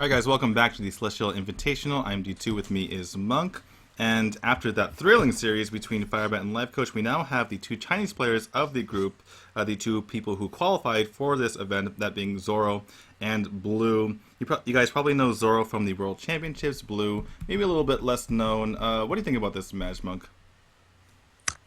Alright guys, welcome back to the Celestial Invitational. I'm D2, with me is Monk. And after that thrilling series between Firebat and Life Coach, we now have the two Chinese players of the group, the two people who qualified for this event, that being Zoro and Blue. You guys probably know Zoro from the World Championships, Blue maybe a little bit less known. What do you think about this match, Monk?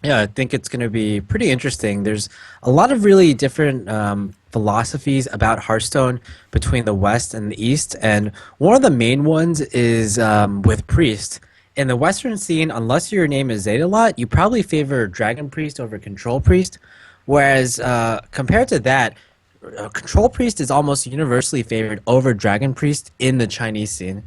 Yeah, I think it's going to be pretty interesting. There's a lot of really different philosophies about Hearthstone between the West and the East, and one of the main ones is with Priest. In the Western scene, unless your name is Zeta, you probably favor Dragon Priest over Control Priest, whereas compared to that, Control Priest is almost universally favored over Dragon Priest in the Chinese scene.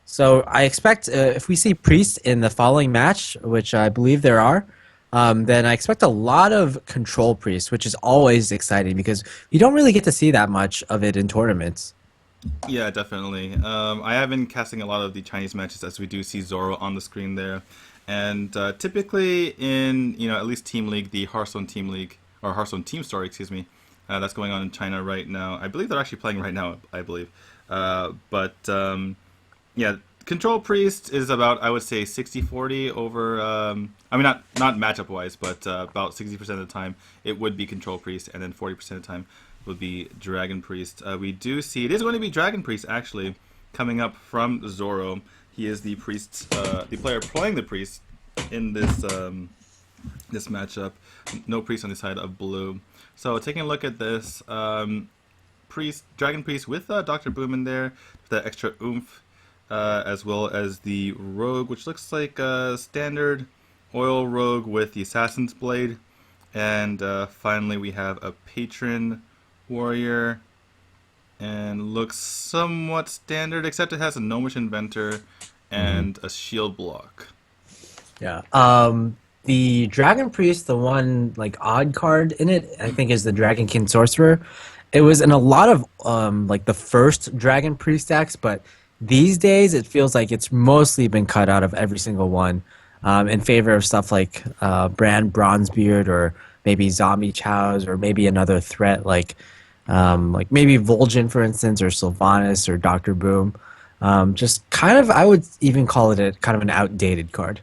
So I expect if we see Priest in the following match, which I believe there are, then I expect a lot of Control Priest, which is always exciting because you don't really get to see that much of it in tournaments. Yeah, definitely. I have been casting a lot of the Chinese matches as we do see Zoro on the screen there. And typically in, at least Team League, the Hearthstone Team League, or Hearthstone Team Story, excuse me, that's going on in China right now. I believe they're actually playing right now, I believe. Yeah, Control Priest is about, I would say, 60-40 over, I mean, not matchup-wise, but about 60% of the time it would be Control Priest, and then 40% of the time would be Dragon Priest. We do see, it is going to be Dragon Priest, actually, coming up from Zoro. He is the priest, the player playing the priest in this matchup. No priest on the side of Blue. So taking a look at this, Dragon Priest with Dr. Boom in there, the extra oomph, as well as the Rogue, which looks like a standard oil Rogue with the Assassin's Blade. And finally we have a Patron Warrior, and looks somewhat standard, except it has a Gnomish Inventor and a Shield Block. Yeah. The Dragon Priest, the one like odd card in it, I think is the Dragon King Sorcerer. It was in a lot of like the first Dragon Priest decks, but these days it feels like it's mostly been cut out of every single one in favor of stuff like Brand Bronzebeard, or maybe Zombie Chows, or maybe another threat like maybe Vol'jin, for instance, or Sylvanas, or Dr. Boom. Just kind of, I would even call it a kind of an outdated card.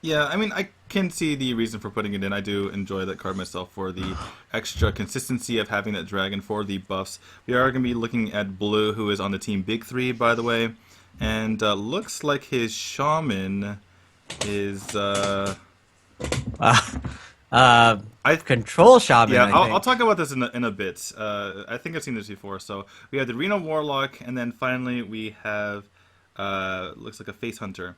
Yeah, I mean, I can see the reason for putting it in. I do enjoy that card myself for the extra consistency of having that dragon for the buffs. We are going to be looking at Blue, who is on the team Big Three, by the way, and looks like his shaman is. I Control Shaman, Yeah, I I'll think. talk about this in a bit. I think I've seen this before. So we have the Reno Warlock, and then finally we have looks like a Face Hunter.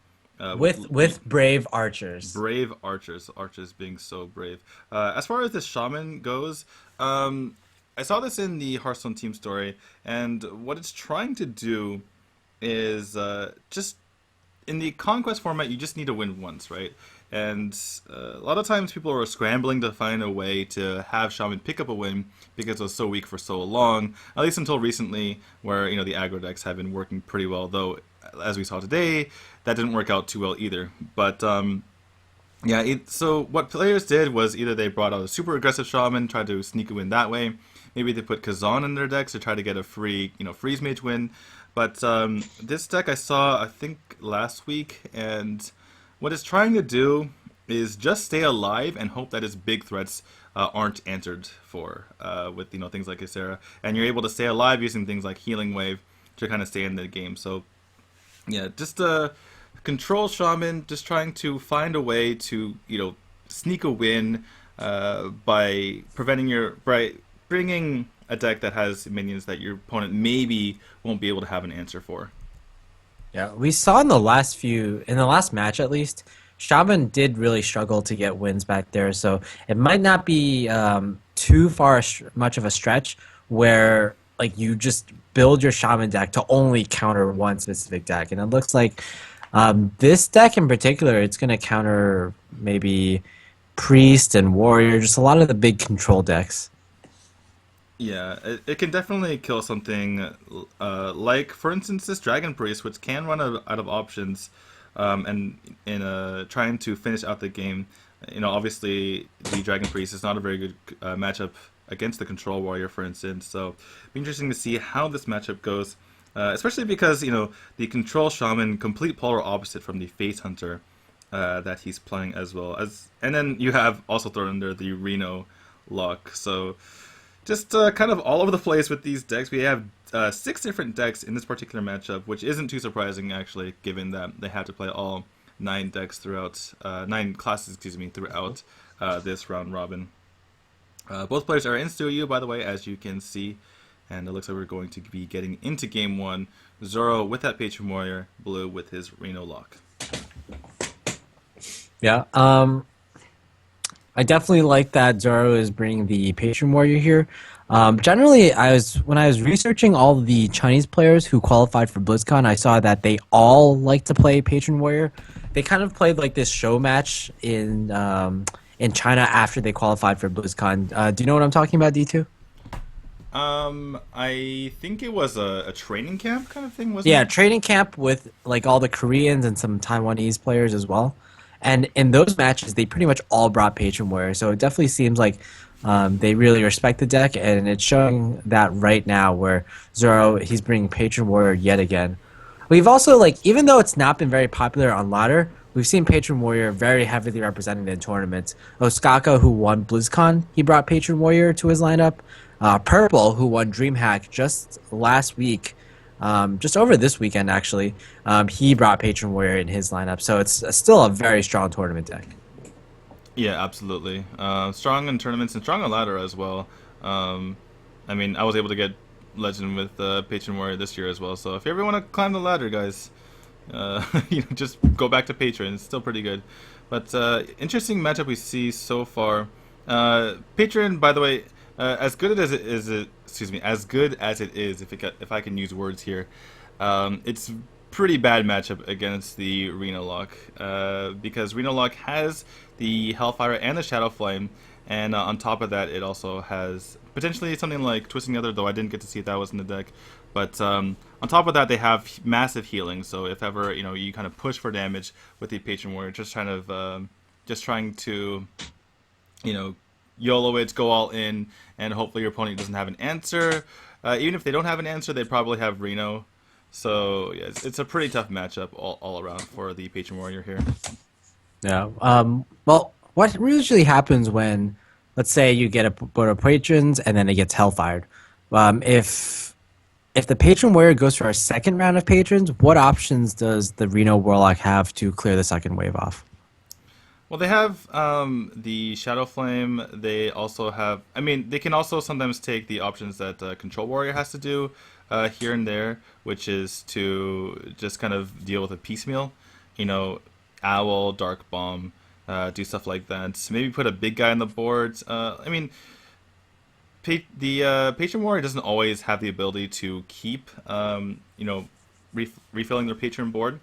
With Brave Archers. Brave archers, archers being so brave. As far as the shaman goes, I saw this in the Hearthstone team story, and what it's trying to do is just in the conquest format, you just need to win once, right? And a lot of times people are scrambling to find a way to have Shaman pick up a win because it was so weak for so long, at least until recently, where the aggro decks have been working pretty well, though as we saw today, that didn't work out too well either. But yeah, so what players did was either they brought out a super aggressive Shaman, tried to sneak a win that way. Maybe they put Kazan in their decks to try to get a free, freeze mage win. But this deck I saw, I think, last week, and what it's trying to do is just stay alive and hope that its big threats aren't answered for with things like Ysera, and you're able to stay alive using things like Healing Wave to kind of stay in the game. So yeah, just control shaman, just trying to find a way to sneak a win by bringing a deck that has minions that your opponent maybe won't be able to have an answer for. Yeah, we saw in the last match at least, Shaman did really struggle to get wins back there. So it might not be too much of a stretch where like you just build your Shaman deck to only counter one specific deck. And it looks like this deck in particular, it's going to counter maybe Priest and Warrior, just a lot of the big control decks. Yeah, it can definitely kill something like, for instance, this Dragon Priest, which can run out of options, and in trying to finish out the game. Obviously the Dragon Priest is not a very good matchup against the Control Warrior, for instance. So it'll be interesting to see how this matchup goes, especially because the Control Shaman complete polar opposite from the Face Hunter that he's playing as well as, and then you have also thrown under the Reno lock. So just kind of all over the place with these decks. We have 6 different decks in this particular matchup, which isn't too surprising actually, given that they had to play all 9 decks throughout 9 classes, excuse me, throughout this round robin. Both players are in studio, by the way, as you can see, and it looks like we're going to be getting into game one. Zoro with that Patron Warrior, Blue with his Reno lock. Yeah. I definitely like that Zoro is bringing the Patron Warrior here. Generally, when I was researching all the Chinese players who qualified for BlizzCon, I saw that they all like to play Patron Warrior. They kind of played like this show match in China after they qualified for BlizzCon. Do you know what I'm talking about, D2? I think it was a training camp kind of thing, wasn't Yeah, it? training camp with like all the Koreans and some Taiwanese players as well. And in those matches, they pretty much all brought Patron Warrior. So it definitely seems like they really respect the deck, and it's showing that right now where Zoro, he's bringing Patron Warrior yet again. We've also, like, even though it's not been very popular on ladder, we've seen Patron Warrior very heavily represented in tournaments. Osaka, who won BlizzCon, he brought Patron Warrior to his lineup. Purple, who won DreamHack just last week, just over this weekend actually, he brought Patron Warrior in his lineup. So it's still a very strong tournament deck. Yeah, absolutely. Strong in tournaments and strong on ladder as well. I mean, I was able to get Legend with Patron Warrior this year as well. So if you ever want to climb the ladder, guys, just go back to Patron. It's still pretty good. But interesting matchup we see so far. Patron, by the way, as good as it is, excuse me, as good as it is, if I can use words here, it's pretty bad matchup against the Reno Lock, because Reno Lock has the Hellfire and the Shadow Flame, and on top of that, it also has potentially something like Twisting Nether, though I didn't get to see if that was in the deck. But on top of that, they have massive healing. So if ever you kind of push for damage with the Patron Warrior, just trying to YOLO it, go all in, and hopefully your opponent doesn't have an answer. Even if they don't have an answer, they probably have Reno. So yeah, it's a pretty tough matchup all around for the Patron Warrior here. Yeah. Well, what usually happens when, let's say, you get a board of patrons and then it gets hellfired? If the patron warrior goes for a second round of patrons, what options does the Reno Warlock have to clear the second wave off? Well, they have the Shadow Flame. They also have. I mean, they can also sometimes take the options that Control Warrior has to do here and there, which is to just kind of deal with a piecemeal. Owl, Dark Bomb, do stuff like that. Maybe put a big guy on the board. I mean, the Patron Warrior doesn't always have the ability to keep, refilling their Patron board.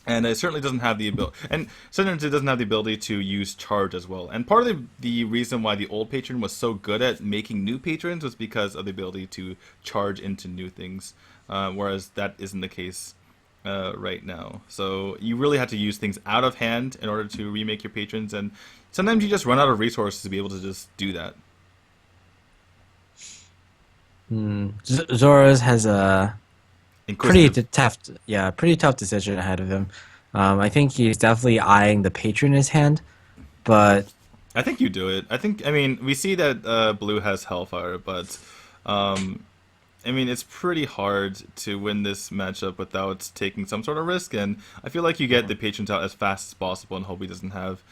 And it certainly doesn't have the ability, and sometimes it doesn't have the ability to use charge as well. And part of the reason why the old patron was so good at making new patrons was because of the ability to charge into new things, whereas that isn't the case right now. So you really have to use things out of hand in order to remake your patrons, and sometimes you just run out of resources to be able to just do that. Zoro's has a Inquisitive. pretty tough decision ahead of him. I think he's definitely eyeing the patron in his hand, but I think you do it. I mean, we see that Blue has Hellfire, but I mean, it's pretty hard to win this matchup without taking some sort of risk, and I feel like you get the patrons out as fast as possible and hope he doesn't have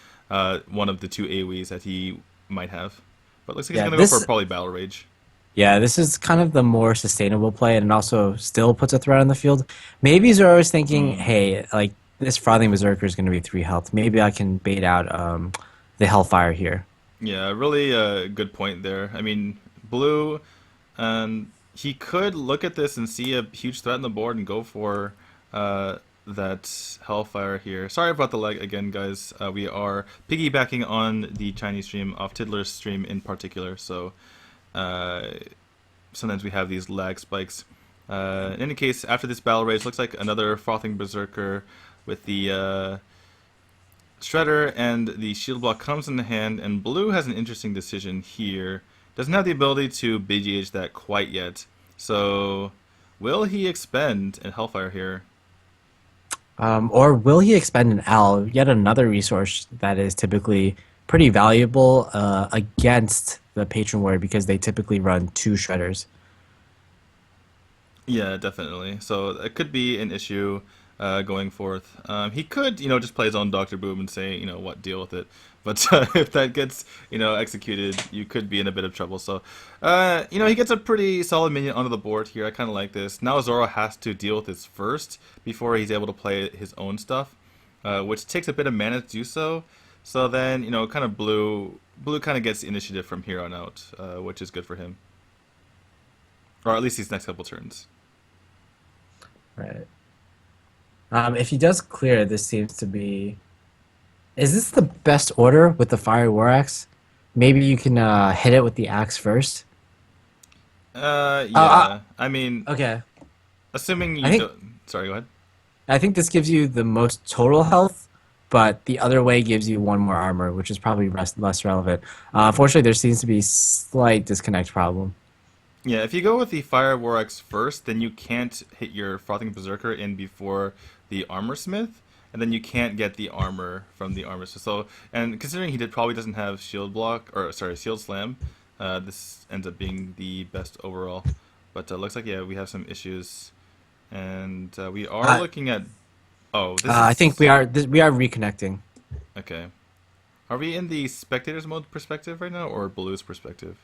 one of the two AoEs that he might have. But looks like he's yeah, gonna go for probably Battle Rage. this is kind of the more sustainable play, and it also still puts a threat on the field. Maybe Zoro's thinking, Mm. hey, like this Frothing Berserker is going to be 3 health. Maybe I can bait out the Hellfire here. Yeah, really good point there. I mean, Blue, he could look at this and see a huge threat on the board and go for that Hellfire here. Sorry about the lag again, guys. We are piggybacking on the Chinese stream, off Tiddler's stream in particular, so sometimes we have these lag spikes. In any case, after this battle rage, looks like another Frothing Berserker with the Shredder and the Shield Block comes in the hand, and Blue has an interesting decision here doesn't have the ability to BGH that quite yet. So, will he expend a Hellfire here? Or will he expend an L, yet another resource that is typically pretty valuable against the Patron Ward because they typically run two Shredders. Yeah, definitely. So it could be an issue going forth. He could, just play his own Doctor Boom and say, what, deal with it. But if that gets, executed, you could be in a bit of trouble. So, he gets a pretty solid minion onto the board here. I kind of like this. Now Zoro has to deal with this first before he's able to play his own stuff, which takes a bit of mana to do so. So then, kind of blue kind of gets the initiative from here on out, which is good for him, or at least these next couple turns. Right. If he does clear, this seems to be. Is this the best order with the Fire War Axe? Maybe you can hit it with the axe first. Uh, Yeah. I mean, okay. assuming I you think don't. Sorry, go ahead. I think this gives you the most total health, but the other way gives you one more armor, which is probably less relevant. Unfortunately, there seems to be slight disconnect problem. Yeah, if you go with the Fire War Axe first, then you can't hit your Frothing Berserker in before the Armor Smith, and then you can't get the armor from the Armor Smith. So, and considering he probably doesn't have Shield Block, or sorry, Shield Slam, this ends up being the best overall. But looks like, yeah, we have some issues, and we are Uh, looking at. Oh, this I think is we are reconnecting. okay. Are we in the spectators mode perspective right now, or Blue's perspective?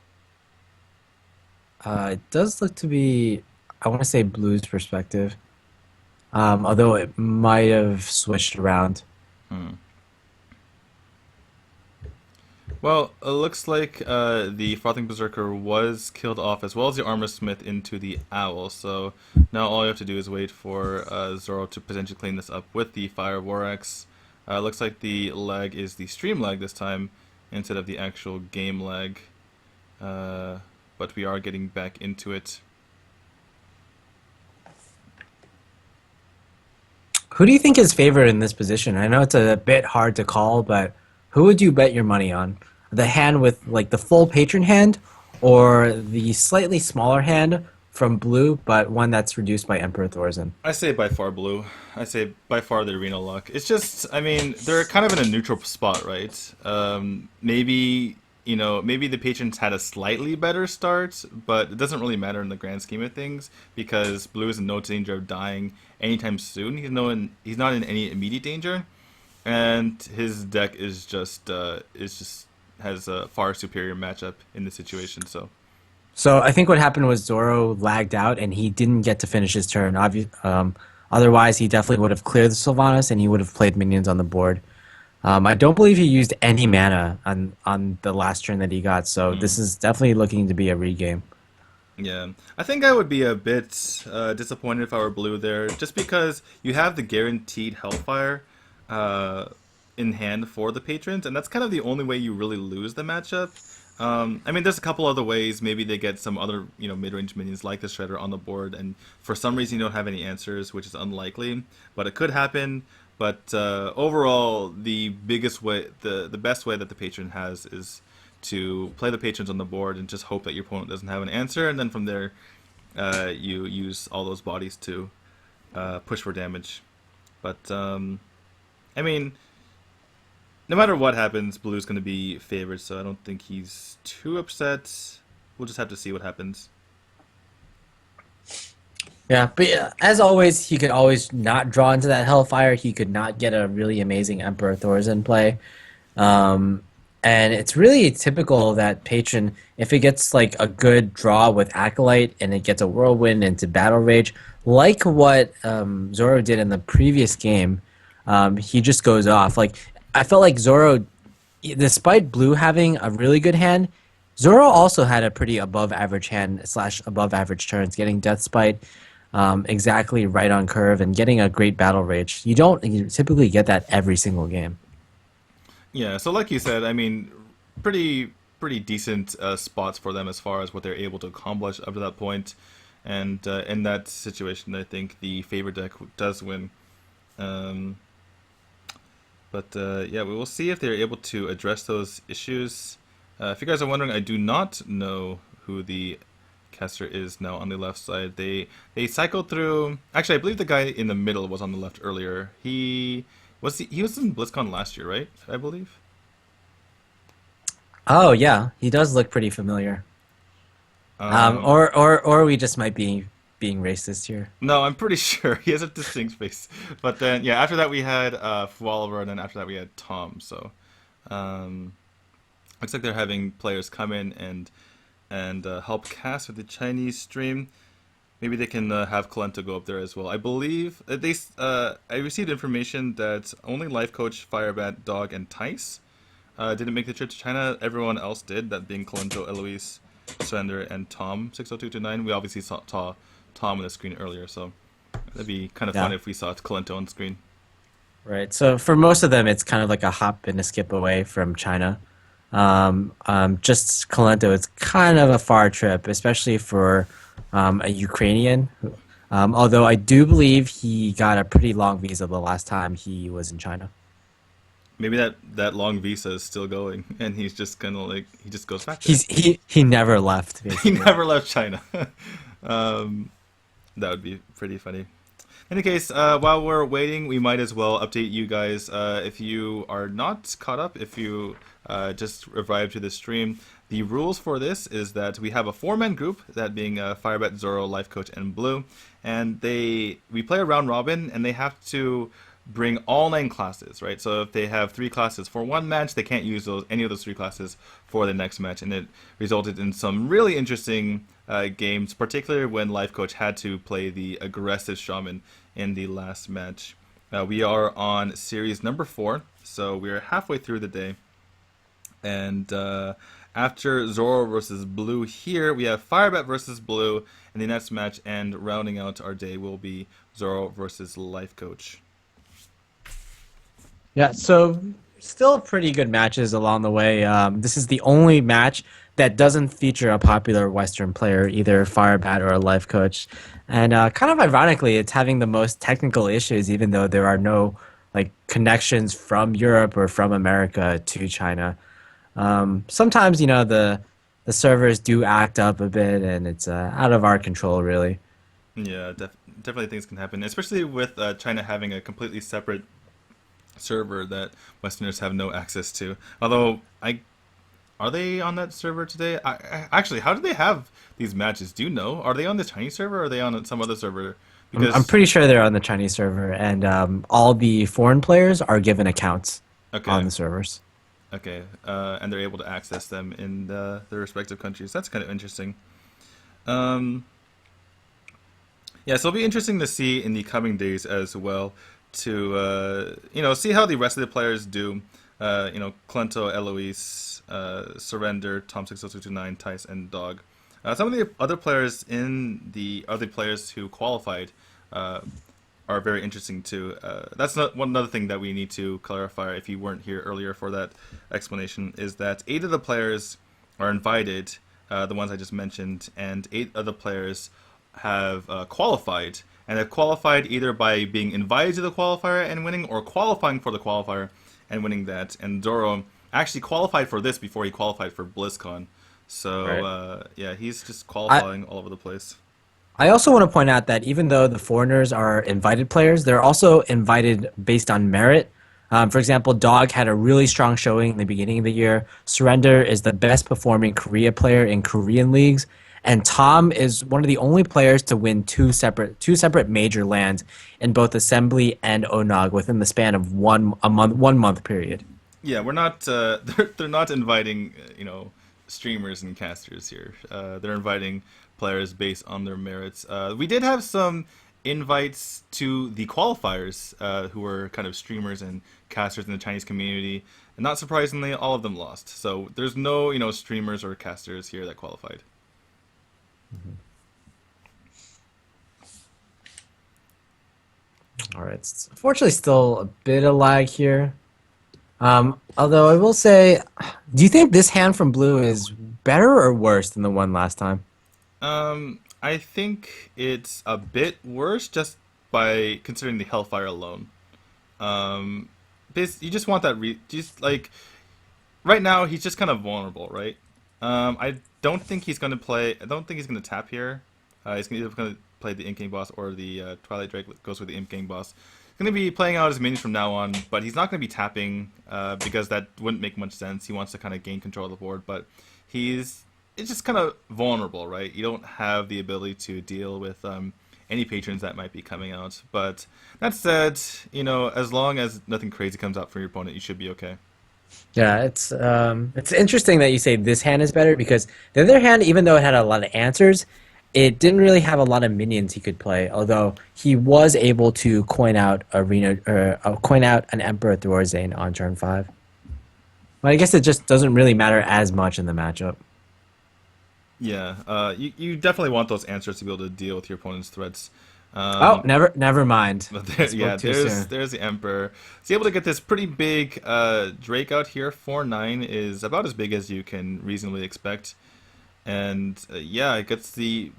It does look to be, I want to say blues perspective, although it might have switched around. Hmm. Well, it looks like the Frothing Berserker was killed off, as well as the Armor Smith into the Owl. So now all you have to do is wait for Zoro to potentially clean this up with the Fire War Axe. Looks like the lag is the stream lag this time instead of the actual game lag. Uh, but we are getting back into it. Who do you think is favored in this position? I know it's a bit hard to call, but who would you bet your money on? The hand with like the full patron hand, or the slightly smaller hand from blue, but one that's reduced by Emperor Thorzen? I say by far Blue. I say by far the Arena luck. It's just, I mean, they're kind of in a neutral spot, right? Maybe, maybe the patrons had a slightly better start, but it doesn't really matter in the grand scheme of things because Blue is in no danger of dying anytime soon. He's not in any immediate danger, and his deck is just has a far superior matchup in this situation. So. So I think what happened was Zoro lagged out and he didn't get to finish his turn. Otherwise, he definitely would have cleared the Sylvanas and he would have played minions on the board. I don't believe he used any mana on the last turn that he got, so this Hmm. is definitely looking to be a regame. Yeah, I think I would be a bit disappointed if I were Blue there, just because you have the guaranteed Hellfire uh, in hand for the patrons, and that's kind of the only way you really lose the matchup. I mean, there's a couple other ways. Maybe they get some other, mid-range minions like the Shredder on the board, and for some reason you don't have any answers, which is unlikely, but it could happen. But overall, the biggest way, the best way that the patron has is to play the patrons on the board and just hope that your opponent doesn't have an answer, and then from there, you use all those bodies to push for damage. But I mean, no matter what happens, Blue's going to be favored, so I don't think he's too upset. We'll just have to see what happens. Yeah, but yeah, as always, he could always not draw into that Hellfire. He could not get a really amazing Emperor Thorzen play. Um, and it's really typical that Patron, if it gets like a good draw with Acolyte and it gets a Whirlwind into Battle Rage, like what Zoro did in the previous game, he just goes off. Like I felt like Zoro, despite Blue having a really good hand, Zoro also had a pretty above average hand slash above average turns, getting Death Spite exactly right on curve and getting a great Battle Rage. You typically get that every single game. Yeah, so like you said, I mean, pretty decent spots for them as far as what they're able to accomplish up to that point. And in that situation, I think the favorite deck does win. Um, but yeah, we will see if they're able to address those issues. If you guys are wondering, I do not know who the caster is now on the left side. They cycled through. Actually, I believe the guy in the middle was on the left earlier. He was in BlizzCon last year, right? I believe. Oh yeah, he does look pretty familiar. Um, Or we just might be being racist here. no, I'm pretty sure he has a distinct face. But then, yeah, after that we had Fualver, and then after that we had Tom. So um, looks like they're having players come in and help cast with the Chinese stream. Maybe they can have Kalenta go up there as well. I believe I received information that only life coach Firebat, Dog, and Tice didn't make the trip to China. Everyone else did, that being Kalento, Eloise, Surrender, and Tom 60229. We obviously saw Tom on the screen earlier, so that'd be kind of fun Yeah. if we saw Kalento on screen. Right. So for most of them, it's kind of like a hop and a skip away from China. Just Kalento, it's kind of a far trip, especially for a Ukrainian. Although I do believe he got a pretty long visa the last time he was in China. Maybe that long visa is still going, and he's just kind of like he just goes back there. He never left He basically. never left China. um, that would be pretty funny. In any case, while we're waiting, we might as well update you guys. If you are not caught up, if you just arrived to the stream, the rules for this is that we have a four-man group, that being Firebat, Zoro, Life Coach, and Blue, and we play a round robin, and they have to bring all nine classes, right? So if they have three classes for one match, they can't use any of those three classes for the next match, and it resulted in some really interesting games, particularly when Life Coach had to play the aggressive Shaman in the last match. We are on series number 4, so we're halfway through the day, and after Zoro versus Blue here, we have Firebat versus Blue in the next match, and rounding out our day will be Zoro versus Life Coach. Yeah, so still pretty good matches along the way. This is the only match that doesn't feature a popular Western player, either Firebat or a life coach. And kind of ironically, it's having the most technical issues, even though there are no like connections from Europe or from America to China. Sometimes, the servers do act up a bit, and it's out of our control, really. Yeah, definitely things can happen, especially with China having a completely separate server that Westerners have no access to. Although, are they on that server today? Actually, how do they have these matches? Do you know? Are they on the Chinese server or are they on some other server? I'm Because pretty sure they're on the Chinese server, and all the foreign players are given accounts on okay, the servers. okay, and they're able to access them in their respective countries. That's kind of interesting. Um, yeah, so it'll be interesting to see in the coming days as well to see how the rest of the players do. Clento, Eloise, Surrender, Tom 60229, Tice, and Dog. Some of the other players who qualified uh, are very interesting too. That's not one other thing that we need to clarify. If you weren't here earlier for that explanation, is that 8 of the players are invited, the ones I just mentioned, and 8 of the players have qualified, and have qualified either by being invited to the qualifier and winning, or qualifying for the qualifier and winning that. And Zoro actually qualified for this before he qualified for BlizzCon. So Right. yeah, he's just I qualifying all over the place. I also want to point out that even though the foreigners are invited players, they're also invited based on merit. For example, Dog had a really strong showing in the beginning of the year. Surrender is the best performing Korea player in Korean leagues, and Tom is one of the only players to win two separate major lands in both Assembly and Onog within the span of 1 month period. Yeah, we're not. They're not inviting streamers and casters here. They're inviting players based on their merits. We did have some invites to the qualifiers, who were kind of streamers and casters in the Chinese community, and not surprisingly, all of them lost. So there's no streamers or casters here that qualified. All right, unfortunately, still a bit of lag here. Although I will say, do you think this hand from blue is better or worse than the one last time? I think it's a bit worse just by considering the Hellfire alone. Um, you just want that just like right now he's just kind of vulnerable, right? I don't think he's going to play. I don't think he's going to tap here. He's either going to play the Imp King boss or the Twilight Drake goes with the Imp King boss. He's going to be playing out his minions from now on, but he's not going to be tapping because that wouldn't make much sense. He wants to kind of gain control of the board, but he's it's just kind of vulnerable, right? You don't have the ability to deal with any patrons that might be coming out. But that said, as long as nothing crazy comes out from your opponent, you should be okay. Yeah, it's interesting that you say this hand is better because the other hand, even though it had a lot of answers, it didn't really have a lot of minions he could play. Although he was able to coin out a Reno or coin out an Emperor Thorazane on turn 5. But I guess it just doesn't really matter as much in the matchup. Yeah, you definitely want those answers to be able to deal with your opponent's threats. Oh, Um, never mind. but I yeah, spoke too soon. there's the Emperor. He's able to get this pretty big Drake out here. 4/9 is about as big as you can reasonably expect, and yeah, it gets the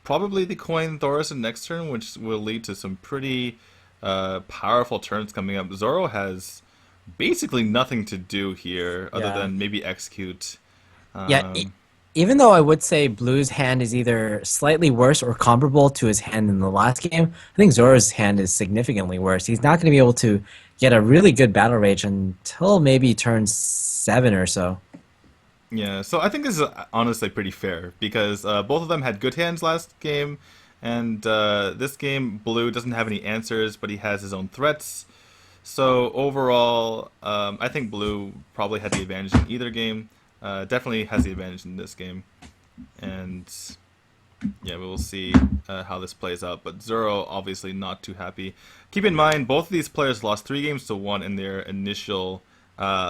probably the coin Thorison next turn, which will lead to some pretty powerful turns coming up. Zoro has basically nothing to do here other Yeah. than maybe execute. Yeah, Um, even though I would say Blue's hand is either slightly worse or comparable to his hand in the last game, I think Zoro's hand is significantly worse. He's not going to be able to get a really good battle rage until maybe turn 7 or so. Yeah, so I think this is honestly pretty fair because both of them had good hands last game, and this game Blue doesn't have any answers, but he has his own threats. So overall, I think Blue probably had the advantage in either game. Definitely has the advantage in this game, and yeah, we will see how this plays out. But Zoro obviously not too happy. Keep in mind, both of these players lost 3 games to 1 in their initial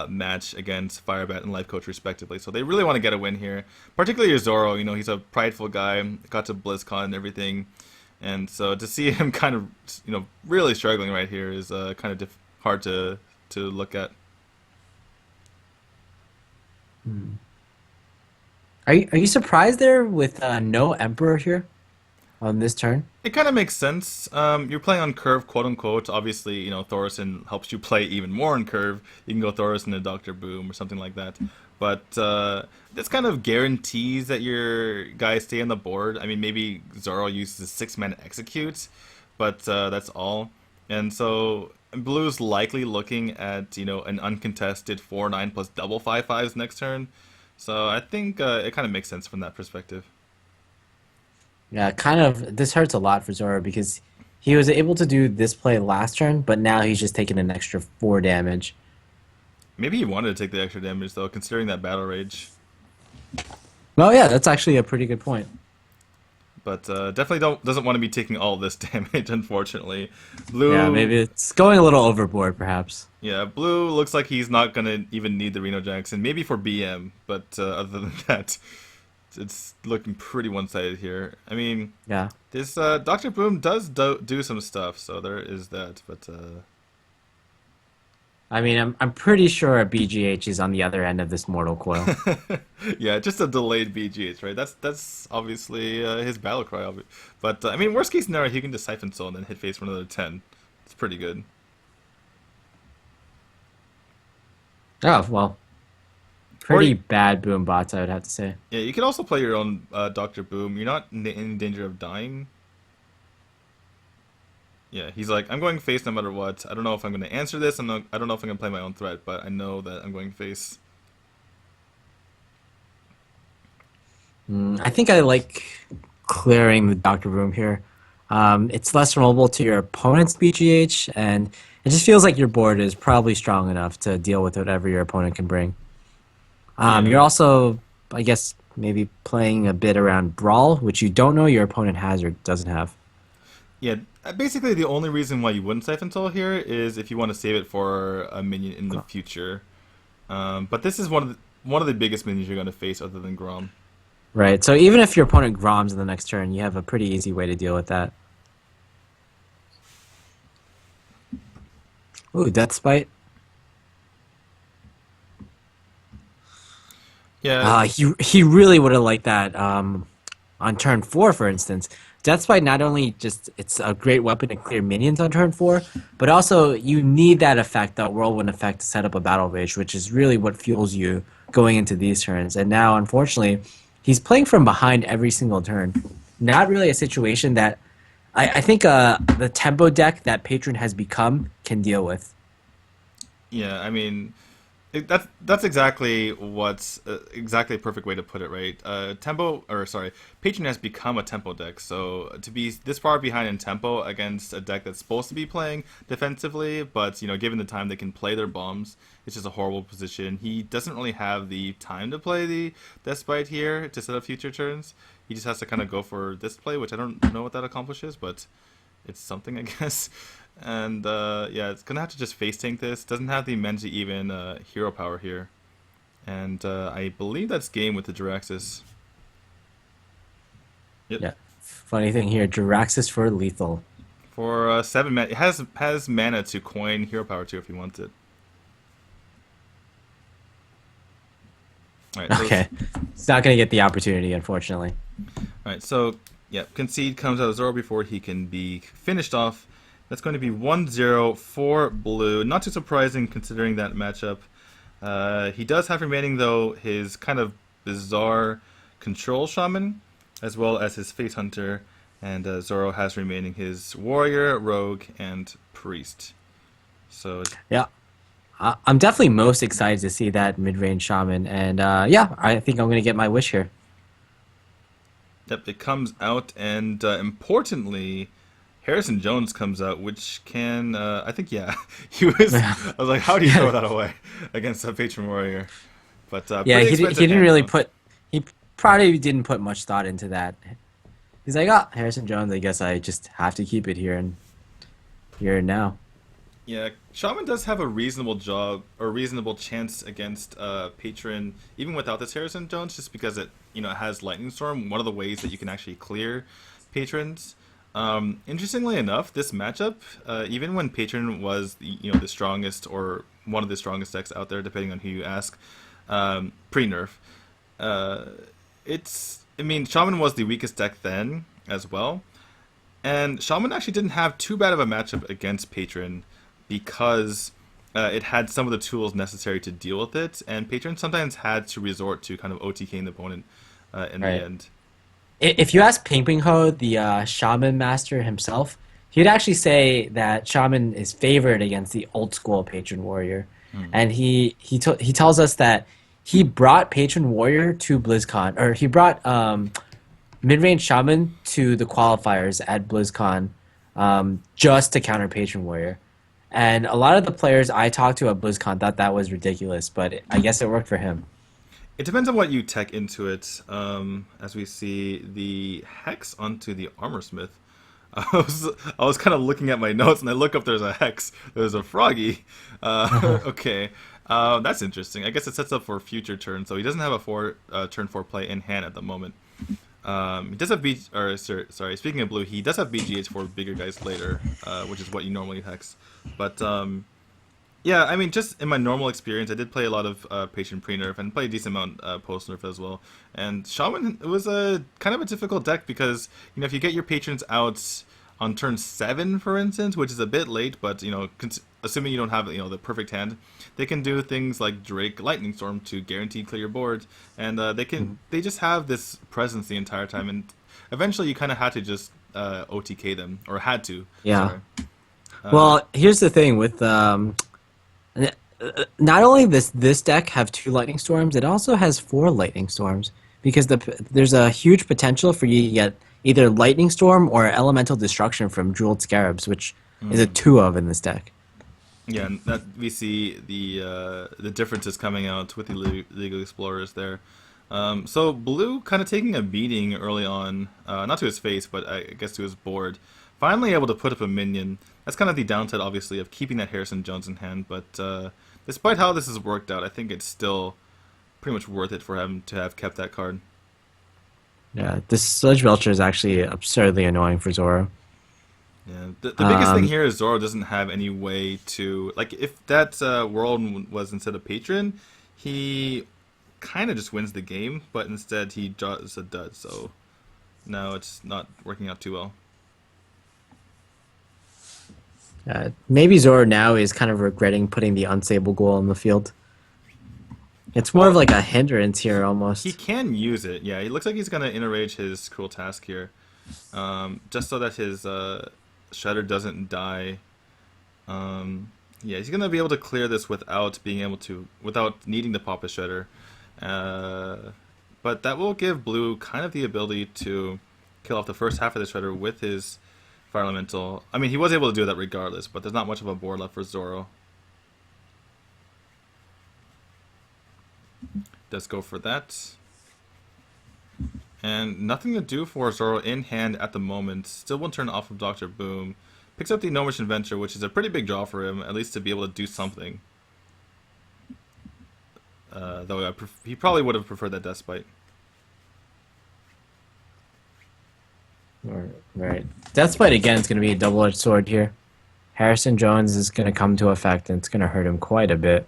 match against Firebat and Life Coach respectively. So they really want to get a win here. Particularly Zoro, he's a prideful guy, got to BlizzCon and everything. And so to see him kind of, really struggling right here is kind of hard to look at. Are you surprised there with no Emperor here on this turn? It kind of makes sense. You're playing on curve, quote unquote. Obviously, Thorison helps you play even more on curve. You can go Thorison to Doctor Boom or something like that. But this kind of guarantees that your guys stay on the board. I mean, maybe Zoro uses a 6-man execute, but that's all. And so Blue's likely looking at an uncontested 4/9 plus double 5/5s next turn. So I think it kind of makes sense from that perspective. Yeah, kind of. This hurts a lot for Zoro because he was able to do this play last turn, but now he's just taking an extra 4 damage. Maybe he wanted to take the extra damage though, considering that battle rage. Well, yeah, that's actually a pretty good point. But definitely doesn't want to be taking all this damage, unfortunately. Yeah, Blue, maybe it's going a little overboard, perhaps. yeah, Blue looks like he's not gonna even need the Reno Jackson, maybe for BM, but other than that, it's looking pretty one-sided here. I mean, Yeah. this Doctor Boom does do some stuff, so there is that. But I mean, I'm pretty sure a BGH is on the other end of this mortal coil. yeah, just a delayed BGH, right? That's obviously his battle cry. But I mean, worst case scenario, he can just Siphon Soul and then hit face for another 10. It's pretty good. Oh, well, Or pretty bad boom bots, I would have to say. yeah, you can also play your own Doctor Boom. You're not in danger of dying. Yeah, he's like, I'm going face no matter what. I don't know if I'm going to answer this. I don't know if I'm going to play my own threat, but I know that I'm going face. I think I like clearing the Doctor Boom here. It's less vulnerable to your opponent's BGH, and it just feels like your board is probably strong enough to deal with whatever your opponent can bring. Yeah, You're also, I guess, maybe playing a bit around Brawl, which you don't know your opponent has or doesn't have. yeah. Basically, the only reason why you wouldn't Siphon Soul here is if you want to save it for a minion in the future. But this is one of the biggest minions you're going to face other than Grom. Right, so even if your opponent Groms in the next turn, you have a pretty easy way to deal with that. Ooh, Death Spite. Yeah, He really would have liked that on turn 4, for instance. Deathspite not only just it's a great weapon to clear minions on turn 4, but also you need that effect, that whirlwind effect, to set up a battle rage, which is really what fuels you going into these turns. And now, unfortunately, he's playing from behind every single turn. Not really a situation that I think the tempo deck that Patron has become can deal with. Yeah, I mean, that's exactly what's exactly a perfect way to put it, right? Tempo, or sorry, Patron has become a tempo deck. So to be this far behind in tempo against a deck that's supposed to be playing defensively, but given the time they can play their bombs, it's just a horrible position. He doesn't really have the time to play the Despite here to set up future turns. He just has to kind of go for this play, which I don't know what that accomplishes, but it's something, I guess. And yeah, it's gonna have to just face tank this. Doesn't have the Menji even hero power here, and I believe that's game with the Jiraxis. Yep. Yeah. Funny thing here, Jiraxis for lethal. For 7 mana, it has mana to coin hero power too if he wants it. All right, so Okay. He's not going to get the opportunity, unfortunately. so yeah, concede comes out of Zoro before he can be finished off. That's going to be 1-0 for blue. Not too surprising considering that matchup. He does have remaining though his kind of bizarre control shaman, as well as his face hunter, and Zoro has remaining his warrior, rogue, and priest. So Yeah. I'm definitely most excited to see that mid-range shaman. And yeah, I think I'm going to get my wish here. yep, it comes out, and importantly, Harrison Jones comes out, which can I think yeah, he was. I was like, how do you throw that away against a patron warrior? But Yeah, pretty he expensive didn't hand really though. put, he probably didn't put much thought into that. He's like, oh, Harrison Jones, I guess I just have to keep it here and now. Yeah, Shaman does have a reasonable job or reasonable chance against Patron, even without this Harrison Jones, just because it has Lightning Storm, one of the ways that you can actually clear patrons. Interestingly enough, this matchup, even when Patron was the strongest or one of the strongest decks out there, depending on who you ask, pre-nerf, uh, I mean, Shaman was the weakest deck then as well. And Shaman actually didn't have too bad of a matchup against Patron because it had some of the tools necessary to deal with it, and Patron sometimes had to resort to kind of OTKing the opponent in the Right. end. If you ask Ping Ping Ho, the shaman master himself, he'd actually say that shaman is favored against the old school patron warrior, Hmm. and he tells us that he brought patron warrior to BlizzCon, or he brought mid-range shaman to the qualifiers at BlizzCon, just to counter patron warrior. And a lot of the players I talked to at BlizzCon thought that was ridiculous, but I guess it worked for him. It depends on what you tech into it. As we see the hex onto the armor smith. I was kind of looking at my notes and I look up. There's a hex. There's a froggy. Okay, that's interesting. I guess it sets up for future turns. So he doesn't have a turn 4 play in hand at the moment. He does have sorry. Speaking of blue, he does have BGH for bigger guys later, which is what you normally hex. But yeah, I mean, just in my normal experience, I did play a lot of Patron pre-nerf and play a decent amount post-nerf as well. And Shaman, it was a kind of a difficult deck because if you get your patrons out on turn 7, for instance, which is a bit late, but assuming you don't have the perfect hand, they can do things like Drake Lightning Storm to guarantee clear your board, and they just have this presence the entire time, and eventually you kind of had to just OTK them, or had to. Yeah. Sorry. Uh, Well, here's the thing with not only this deck have two lightning storms, it also has four lightning storms because there's a huge potential for you to get either lightning storm or elemental destruction from jeweled scarabs, which is a mm. two of in this deck. Yeah, and that we see the differences coming out with the League of Explorers there. So blue kind of taking a beating early on, not to his face, but I guess to his board. Finally able to put up a minion. That's kind of the downside, obviously, of keeping that Harrison Jones in hand. But despite how this has worked out, I think it's still pretty much worth it for him to have kept that card. Yeah, this Sludge Belcher is actually absurdly annoying for Zoro. Yeah, the biggest thing Um, here is Zoro doesn't have any way to like if that world was instead of patron, he kind of just wins the game, but instead he draws a dud. So No, it's not working out too well. Maybe Zoro now is kind of regretting putting the unstable goal on the field. It's more of Well, like a hindrance here he almost. can use it. Yeah, he looks like he's gonna interrage his cruel task here, just so that his shredder doesn't die. Um, yeah, he's gonna be able to clear this without being able to, without needing to pop a shredder. Uh, but that will give Blue kind of the ability to kill off the first half of the shredder with his fire elemental. I mean, he was able to do that regardless, but there's not much of a board left for Zoro. Does go for that. And nothing to do for Zoro in hand at the moment. Still one turn off of Dr. Boom. Picks up the Gnomish Inventor, which is a pretty big draw for him, at least to be able to do something. Though he probably would have preferred that Death. Right. Deathbite again is going to be a double-edged sword here. Harrison Jones is going to come to effect, and it's going to hurt him quite a bit.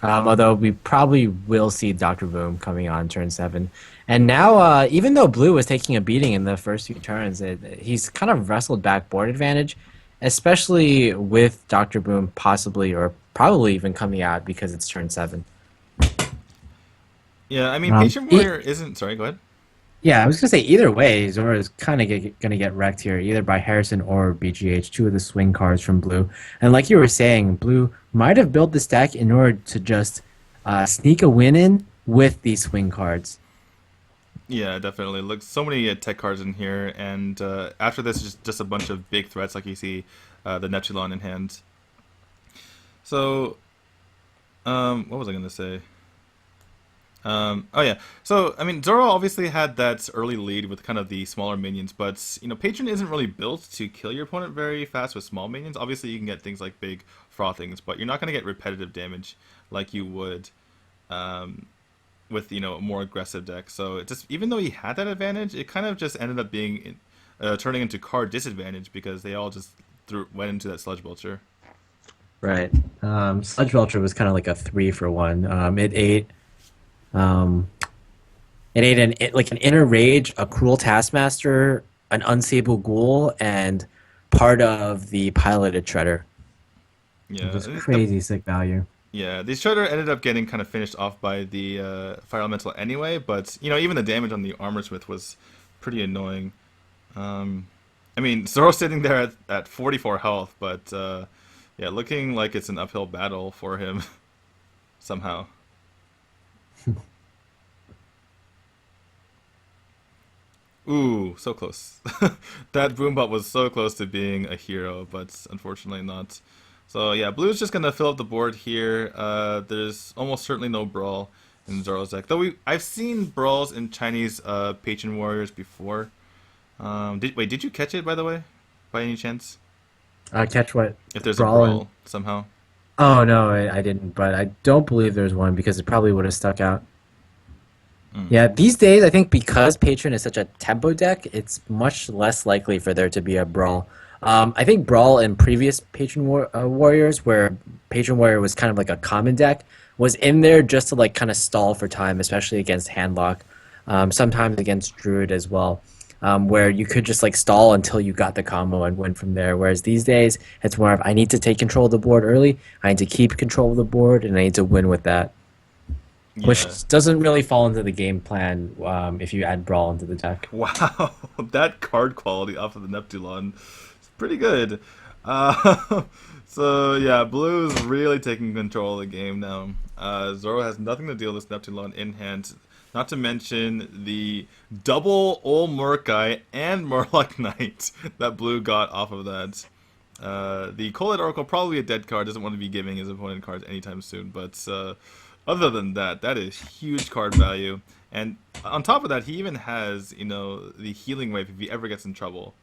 Although we probably will see Dr. Boom coming on turn 7. And now, even though Blue was taking a beating in the first few turns, he's kind of wrestled back board advantage, especially with Dr. Boom possibly or probably even coming out because it's turn 7. Yeah, I mean, Um, Patient e- Warrior isn't. Sorry, go ahead. yeah, I was gonna say either way, Zora is kind of gonna get wrecked here, either by Harrison or BGH, two of the swing cards from Blue. And like you were saying, Blue might have built this deck in order to just sneak a win in with these swing cards. Yeah, definitely. Look, so many tech cards in here, and after this, just a bunch of big threats, like you see the Neptulon in hand. So, what was I gonna say? Oh yeah. So I mean, Zoro obviously had that early lead with kind of the smaller minions, but Patron isn't really built to kill your opponent very fast with small minions. Obviously, you can get things like big frothings, but you're not going to get repetitive damage like you would um, with a more aggressive deck. So it just even though he had that advantage, it kind of just ended up being turning into card disadvantage because they all just went into that sludge belcher. Right. Sludge Belcher was kind of like a 3-for-1. Um, it ate like an inner rage, a cruel taskmaster, an unstable ghoul, and part of the piloted shredder. It Yeah, was crazy sick value. yeah, the Shredder ended up getting kind of finished off by the Fire Elemental anyway, but even the damage on the Armor Smith was pretty annoying. Um, I mean, Zoro's sitting there at 44 health, but yeah, looking like it's an uphill battle for him somehow. Ooh, so close. That Boombot was so close to being a hero, but unfortunately not. So yeah, Blue's just gonna fill up the board here. There's almost certainly no Brawl in Zoro's deck. Though I've seen Brawls in Chinese Patron Warriors before. Did you catch it by the way? By any chance? Catch what? If there's a Brawl and Brawl somehow. oh no, I didn't, but I don't believe there's one because it probably would have stuck out. Mm. Yeah, these days I think because Patron is such a tempo deck, it's much less likely for there to be a brawl. I think brawl in previous Warriors, where Patron Warrior was kind of like a common deck, was in there just to like kind of stall for time, especially against Handlock, sometimes against Druid as well, where you could just like stall until you got the combo and win from there. Whereas these days it's more of I need to take control of the board early, I need to keep control of the board, and I need to win with that. Yeah. Which doesn't really fall into the game plan if you add Brawl into the deck. Wow, that card quality off of the Neptulon is pretty good. Uh, so yeah, Blue is really taking control of the game now. Zoro has nothing to deal with this Neptulon in hand. Not to mention the double Ol Murkai and Murloc Knight that Blue got off of that. The Colette Oracle probably a dead card. Doesn't want to be giving his opponent cards anytime soon. But other than that, that is huge card value. And on top of that, he even has the healing wave if he ever gets in trouble.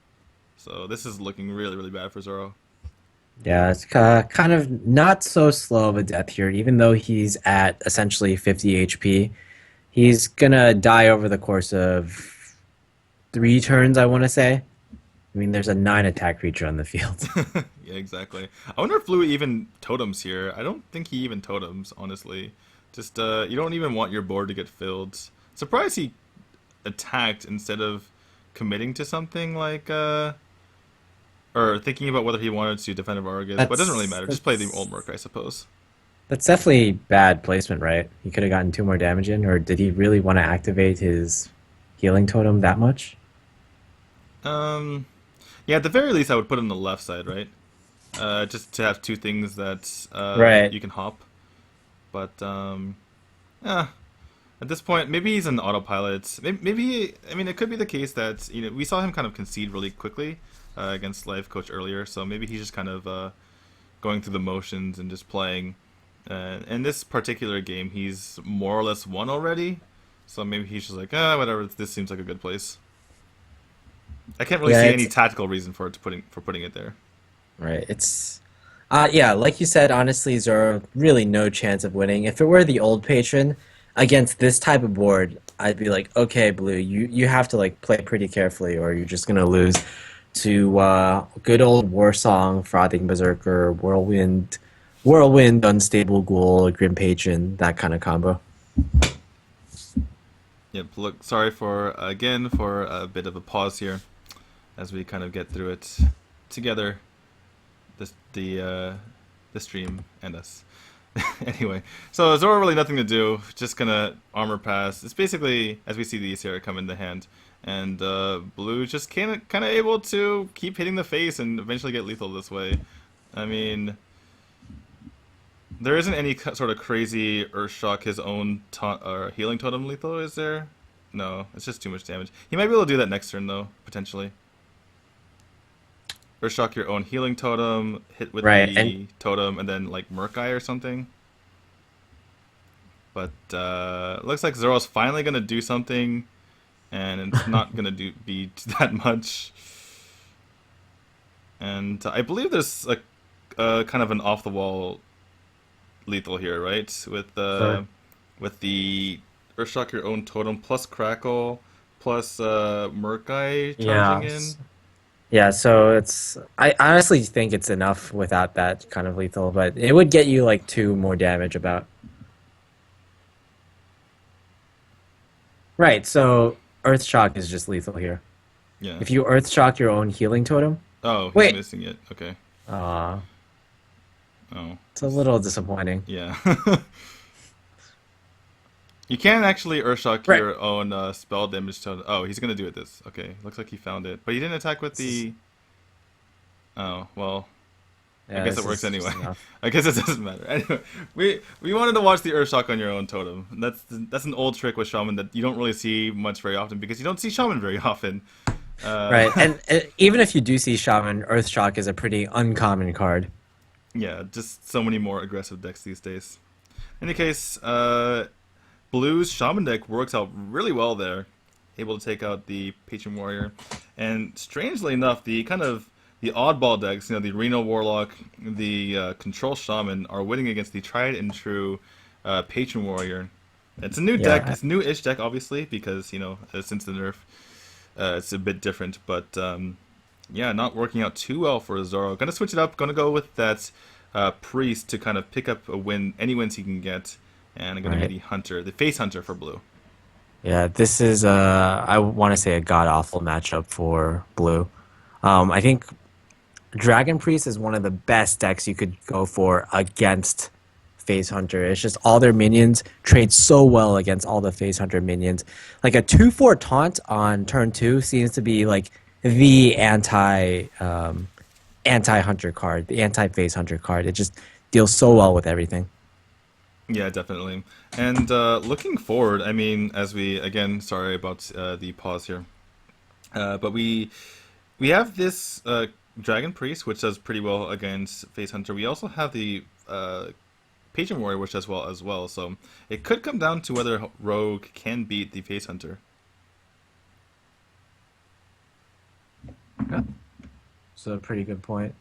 So this is looking really really bad for Zoro. Yeah, it's kind of not so slow of a death here, even though he's at essentially 50 HP. He's gonna die over the course of 3 turns, I want to say. I mean, there's a 9 attack creature on the field. Yeah, exactly. I wonder if Blue even totems here. I don't think he even totems, honestly. Just you don't even want your board to get filled. Surprised he attacked instead of committing to something like or thinking about whether he wanted to defend Vargas. But it doesn't really That's matter. Just play the old that's Merc, I suppose. that's definitely bad placement, right? He could have gotten two more damage in, or did he really want to activate his healing totem that much? Um, yeah, at the very least, I would put it on the left side, right? Just to have two things that Right. you can hop. But yeah, at this point, maybe he's an autopilot. Maybe I mean, it could be the case that we saw him kind of concede really quickly against Life Coach earlier, so maybe he's just kind of going through the motions and just playing. In this particular game, he's more or less won already, so maybe he's just like, whatever. This seems like a good place. I can't really Yeah, see it's any tactical reason for putting it there. right. It's yeah, like you said, honestly, Zoro really no chance of winning. If it were the old patron against this type of board, I'd be like, okay, Blue, you have to like play pretty carefully, or you're just gonna lose to good old War Song, Frothing Berserker, Whirlwind, Unstable Ghoul, Grim Patron, that kind of combo. Yep. Look, sorry for again for a bit of a pause here as we kind of get through it together. The stream and us. Anyway, so Zoro really nothing to do. Just gonna armor pass. It's basically as we see these here come in the hand, and Blue just kind of able to keep hitting the face and eventually get lethal this way. I mean, there isn't any sort of crazy Earthshock his own healing totem lethal, is there? No, it's just too much damage. He might be able to do that next turn though, potentially. Earthshock your own healing totem, hit with Right, and the totem, and then like Murkai or something. But looks like Zoro's finally gonna do something, and it's not gonna be that much. And I believe there's a kind of an off the wall lethal here, right? for With the Earthshock your own totem plus Crackle plus Murkai charging yeah. in. Yeah, so I honestly think it's enough without that kind of lethal, but it would get you like two more damage about. Right, so Earth Shock is just lethal here. Yeah. If you Earth Shock your own healing totem, Oh, he's wait, missing it. Okay. uh, Oh, it's a little disappointing. yeah. You can actually Earthshock Right. your own spell damage totem. Oh, he's gonna do it this. Okay, looks like he found it, but he didn't attack with This is, the. Oh well, I yeah, guess it this works is anyway. just enough. I guess it doesn't matter. Anyway, we wanted to watch the Earthshock on your own totem. That's an old trick with Shaman that you don't really see much very often because you don't see Shaman very often. Right, Uh, and even if you do see Shaman, Earth Shock is a pretty uncommon card. yeah, just so many more aggressive decks these days. In any case, Blue's Shaman deck works out really well there, able to take out the Patron Warrior, and strangely enough, the oddball decks, the Reno Warlock, the Control Shaman, are winning against the tried and true Patron Warrior. It's a new deck. Yeah, It's a new-ish deck, obviously, because since the nerf, it's a bit different. But yeah, not working out too well for Zoro. Gonna switch it up. Gonna go with that Priest to kind of pick up a win, any wins he can get, and I'm gonna be right. the Hunter, the Face Hunter for Blue. Yeah, this is I want to say a god awful matchup for blue. I think Dragon Priest is one of the best decks you could go for against Face Hunter. It's just all their minions trade so well against all the Face Hunter minions. Like a 2/4 taunt on turn two seems to be like the anti Hunter card, the anti Face Hunter card. It just deals so well with everything. Yeah, definitely. And looking forward, I mean, as we again, sorry about the pause here, but we have this Dragon Priest, which does pretty well against Face Hunter. We also have the Patron Warrior, which does well as well. So it could come down to whether Rogue can beat the Face Hunter. Yeah, so a pretty good point.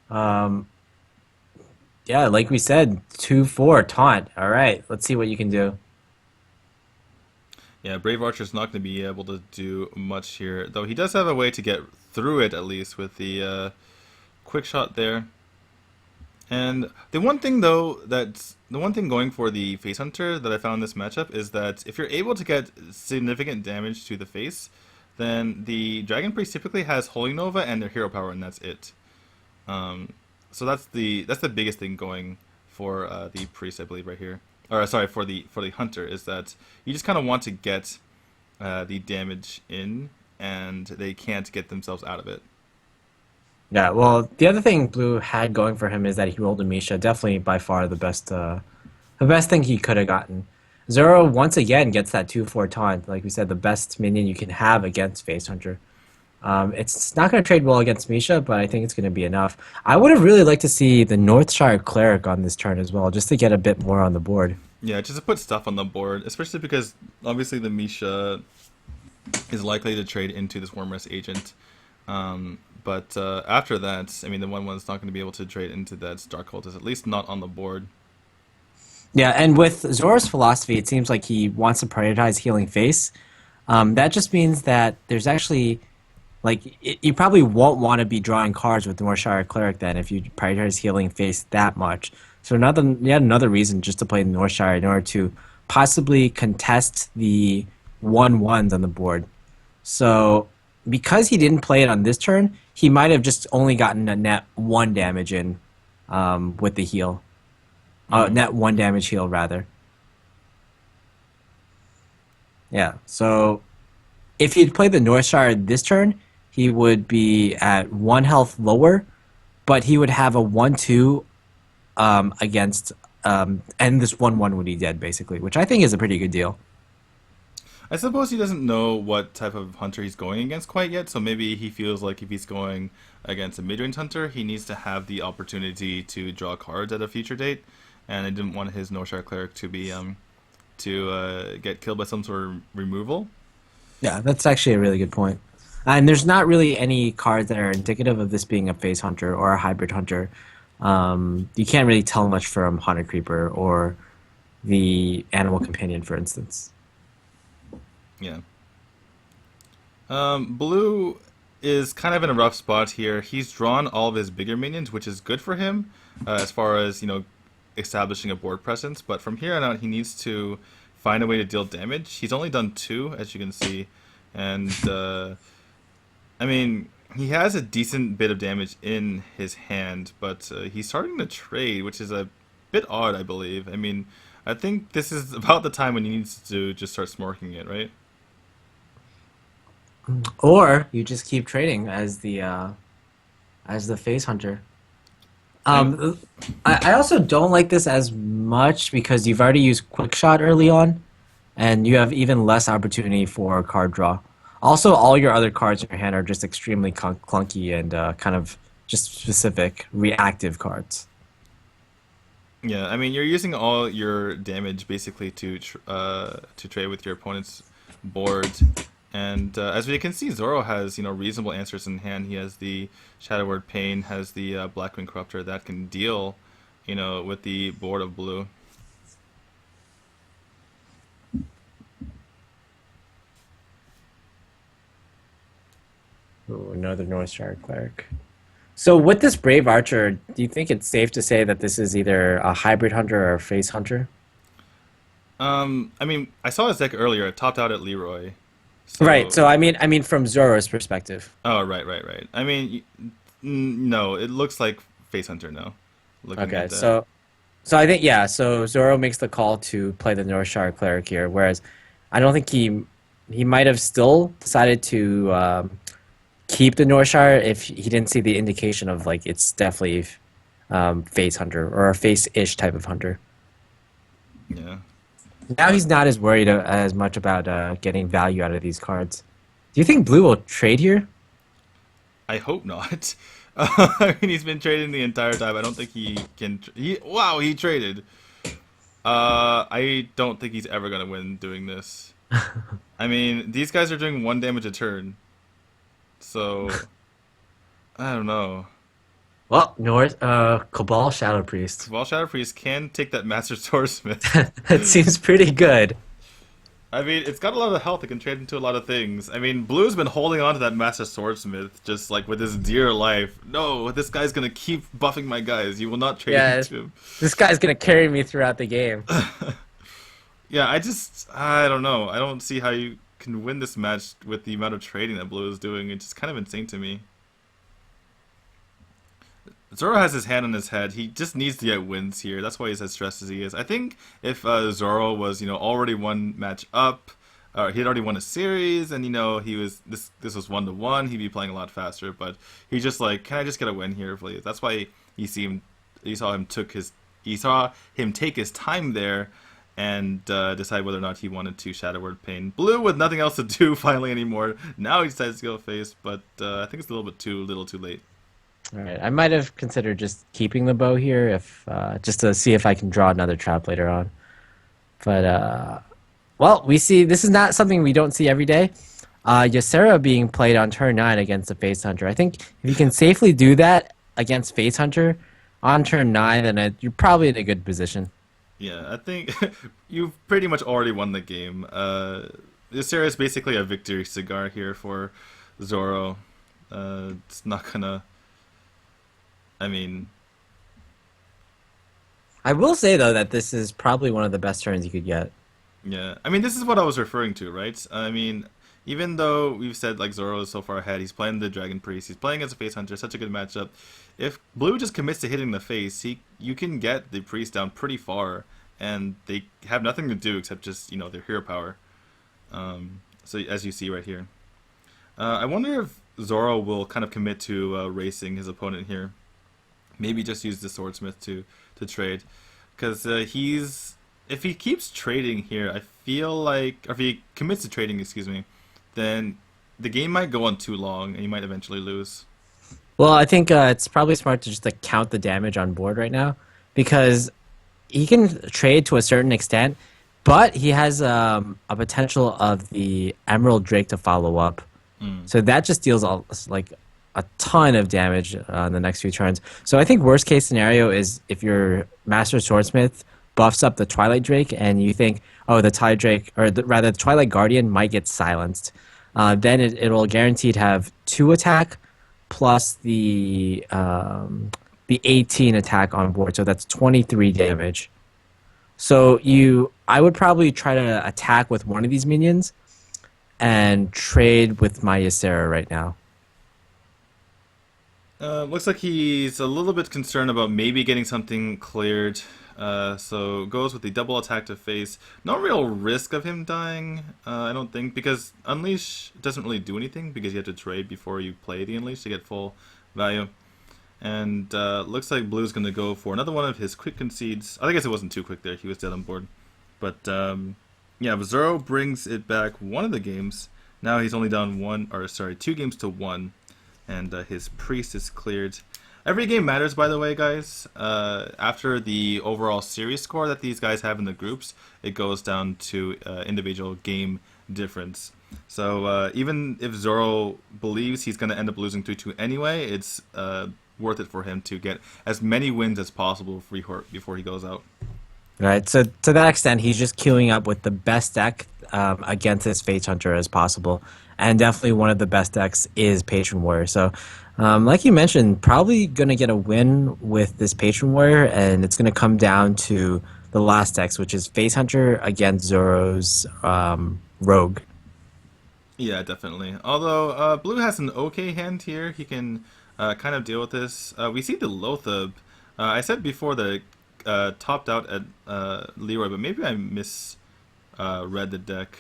Um, yeah, like we said, 2/4 taunt. All right, let's see what you can do. Yeah, Brave Archer's not going to be able to do much here, though he does have a way to get through it at least with the quick shot there. And the one thing going for the face hunter that I found in this matchup is that if you're able to get significant damage to the face, then the dragon priest typically has holy nova and their hero power, and that's it. Um, so that's the biggest thing going for the priest, I believe, right here. Or sorry, for the hunter is that you just kind of want to get the damage in, and they can't get themselves out of it. Yeah, well, the other thing Blue had going for him is that he rolled a Misha. Definitely by far the best thing he could have gotten. Zoro once again gets that 2-4 taunt. Like we said, the best minion you can have against Face Hunter. It's not going to trade well against Misha, but I think it's going to be enough. I would have really liked to see the Northshire Cleric on this turn as well, just to get a bit more on the board. Yeah, just to put stuff on the board, especially because obviously the Misha is likely to trade into this Wormrest agent. But after that, I mean, the 1/1's not going to be able to trade into that Dark Cultist, at least not on the board. Yeah, and with Zoro's philosophy, it seems like he wants to prioritize healing face. That just means that there's actually you probably won't want to be drawing cards with Northshire Cleric then if you prioritize healing face that much. So yet another reason just to play Northshire in order to possibly contest the 1/1s on the board. So because he didn't play it on this turn, he might have just only gotten a net one damage in with the heal. Hmm. Net one damage heal rather. Yeah. So if he'd played the Northshire this turn, he would be at one health lower, but he would have a 1/2 against and this 1/1 would be dead basically, which I think is a pretty good deal. I suppose he doesn't know what type of hunter he's going against quite yet, so maybe he feels like if he's going against a mid-range hunter, he needs to have the opportunity to draw cards at a future date, and I didn't want his Northshire Cleric to be get killed by some sort of removal. Yeah, that's actually a really good point. And there's not really any cards that are indicative of this being a phase hunter or a hybrid hunter. You can't really tell much from Hunter Creeper or the Animal Companion, for instance. Yeah. Blue is kind of in a rough spot here. He's drawn all of his bigger minions, which is good for him as far as establishing a board presence. But from here on out, he needs to find a way to deal damage. He's only done two, as you can see, and I mean he has a decent bit of damage in his hand, but he's starting to trade, which is a bit odd, I believe. I mean, I think this is about the time when he needs to just start smorking it, right? Or you just keep trading as the phase hunter. And I also don't like this as much because you've already used quick shot early on, and you have even less opportunity for card draw. Also, all your other cards in your hand are just extremely clunky and kind of just specific reactive cards. yeah, I mean you're using all your damage basically to trade with your opponent's board. And as we can see, Zoro has reasonable answers in hand. He has the Shadow Word Pain, has the Blackwing Corruptor that can deal, with the board of blue. Ooh, another Northshire Cleric. So with this Brave Archer, do you think it's safe to say that this is either a hybrid hunter or a face hunter? I mean, I saw his deck earlier. It topped out at Leroy, Right. so So I mean, from Zoro's perspective. oh right, right, right. I mean, no, it looks like Face Hunter now. Looking Okay. at that, So I think yeah. So Zoro makes the call to play the Northshire Cleric here, whereas I don't think he might have still decided to keep the Northshire if he didn't see the indication of like it's definitely face hunter or a face-ish type of hunter. yeah. Now he's not as worried as much about getting value out of these cards. Do you think Blue will trade here? I hope not. I mean, he's been trading the entire time. I don't think he can. Wow, he traded. I don't think he's ever gonna win doing this. I mean, these guys are doing one damage a turn, so I don't know. Well, North Cabal Shadow Priest. While Shadow Priest can take that Master Swordsmith, That seems pretty good. I mean, it's got a lot of health. It can trade into a lot of things. I mean, Blue's been holding on to that Master Swordsmith just like with his dear life. No, this guy's gonna keep buffing my guys. You will not trade Yeah, into him. this guy's gonna carry me throughout the game. Yeah, I don't know. I don't see how you can win this match with the amount of trading that Blue is doing. It's just kind of insane to me. Zoro has his hand on his head. He just needs to get wins here. That's why he's as stressed as he is. I think if Zoro was, already one match up, or he'd already won a series, and he was this was 1-1, he'd be playing a lot faster. But he's just like, can I just get a win here, please? That's why you saw him take his time there and decide whether or not he wanted to Shadow Word Pain. Blue with nothing else to do finally anymore. Now he decides to go face, but I think it's a little bit too late. All right, I might have considered just keeping the bow here if just to see if I can draw another trap later on. But well, we see this is not something we don't see every day. Ysera being played on turn 9 against the Face Hunter. I think if you can safely do that against Face Hunter on turn 9, then you're probably in a good position. Yeah, I think you've pretty much already won the game. Ysera is basically a victory cigar here for Zoro. It's not gonna. I mean, I will say though that this is probably one of the best turns you could get. yeah. I mean, this is what I was referring to, right? I mean, even though we've said like Zoro is so far ahead, he's playing the Dragon Priest, he's playing as a Face Hunter, such a good matchup. If Blue just commits to hitting the face, you can get the Priest down pretty far, and they have nothing to do except just their hero power. So as you see right here, I wonder if Zoro will kind of commit to racing his opponent here. Maybe just use the Swordsmith to trade, because if he keeps trading here, I feel like, or if he commits to trading, excuse me, then the game might go on too long and he might eventually lose. Well, I think it's probably smart to just like count the damage on board right now because he can trade to a certain extent, but he has a potential of the Emerald Drake to follow up. So that just deals like a ton of damage in the next few turns. So I think worst case scenario is if your Master Swordsmith buffs up the Twilight Drake and you think, oh, the Twilight Drake, or rather the Twilight Guardian might get silenced. Then it'll guaranteed have 2 attack plus the 18 attack on board. So that's 23 damage. So I would probably try to attack with one of these minions and trade with my Ysera right now. Looks like he's a little bit concerned about maybe getting something cleared. So goes with the double attack to face. No real risk of him dying, I don't think, because Unleash doesn't really do anything because you have to trade before you play the Unleash to get full value. And looks like Blue's going to go for another one of his quick concedes. I guess it wasn't too quick there. He was dead on board. But yeah, Zoro brings it back one of the games. Now he's only down 2 games to 1. And his priest is cleared. Every game matters, by the way, guys. After the overall series score that these guys have in the groups, it goes down to individual game difference. So even if Zoro believes he's going to end up losing 3-2 anyway, it's worth it for him to get as many wins as possible before he goes out. Right. So to that extent, he's just queuing up with the best deck against his Face Hunter as possible. And definitely one of the best decks is Patron Warrior. So like you mentioned, probably going to get a win with this Patron Warrior. And it's going to come down to the last decks, which is Face Hunter against Zoro's Rogue. Yeah, definitely. Although Blue has an okay hand here. He can kind of deal with this. We see the Lothab. I said before that it topped out at Leroy, but maybe I misread the deck.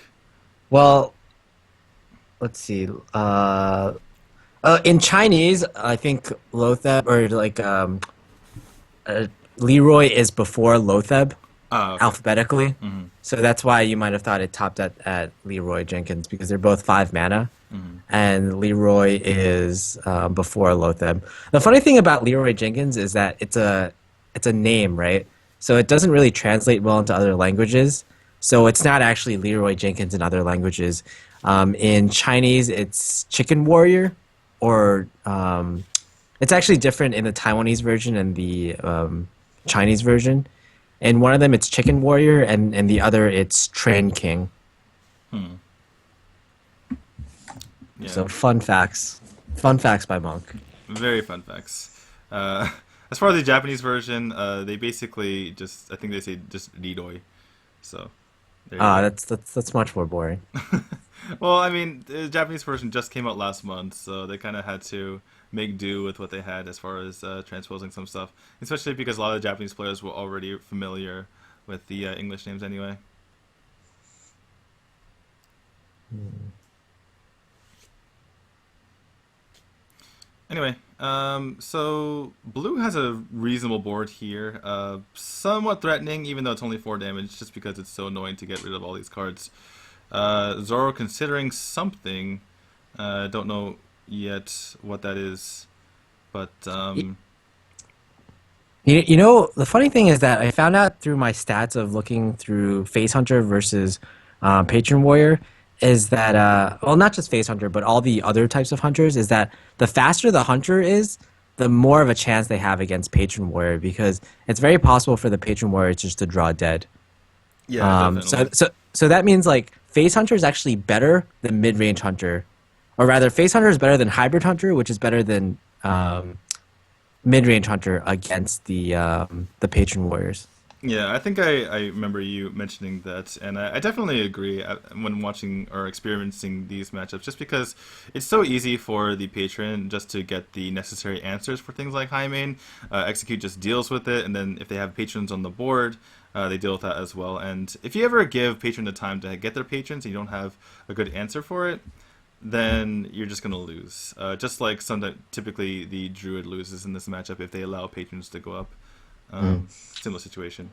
Well, let's see. In Chinese, I think Lothab or like Leroy is before Lothab Okay. alphabetically. So that's why you might have thought it topped at Leroy Jenkins because they're both 5 mana. And Leroy is before Lothab. The funny thing about Leroy Jenkins is that it's a name, right? So it doesn't really translate well into other languages. So it's not actually Leroy Jenkins in other languages. In Chinese, it's Chicken Warrior, or it's actually different in the Taiwanese version and the Chinese version. In one of them, it's Chicken Warrior, and the other, it's Train King. Hmm. Yeah. So fun facts by Monk. Very fun facts. Uh, as far as the Japanese version, they basically just, I think they say just Nidoi. So there you Ah, go. that's much more boring. Well, I mean, the Japanese version just came out last month, so they kind of had to make do with what they had as far as transposing some stuff. Especially because a lot of the Japanese players were already familiar with the English names anyway. Anyway, so blue has a reasonable board here. Somewhat threatening, even though it's only 4 damage, just because it's so annoying to get rid of all these cards. Zoro considering something. Don't know yet what that is, but The funny thing is that I found out through my stats of looking through Face Hunter versus Patron Warrior is that, well, not just Face Hunter, but all the other types of hunters, is that the faster the hunter is, the more of a chance they have against Patron Warrior because it's very possible for the Patron Warrior just to draw dead. yeah, So that means like Face Hunter is actually better than mid range Hunter, or rather, Face Hunter is better than Hybrid Hunter, which is better than mid-range hunter against the patron warriors. yeah. I think I remember you mentioning that, and I definitely agree when watching or experiencing these matchups, just because it's so easy for the patron just to get the necessary answers for things like high main. Execute just deals with it, and then if they have patrons on the board, they deal with that as well. And if you ever give patron the time to get their patrons, and you don't have a good answer for it, then you're just gonna lose. Just like typically the druid loses in this matchup if they allow patrons to go up. Mm. Similar situation.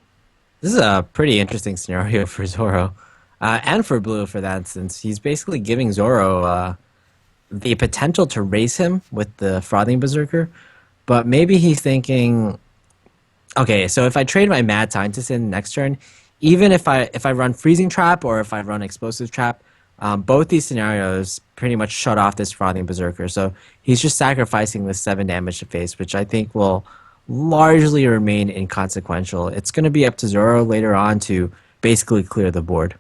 This is a pretty interesting scenario for Zoro, and for Blue for that instance. He's basically giving Zoro the potential to race him with the Frothing Berserker, but maybe he's thinking, okay, so if I trade my Mad Scientist in next turn, even if I run Freezing Trap or if I run Explosive Trap, both these scenarios pretty much shut off this Frothing Berserker. So he's just sacrificing the 7 damage to face, which I think will largely remain inconsequential. It's going to be up to Zoro later on to basically clear the board.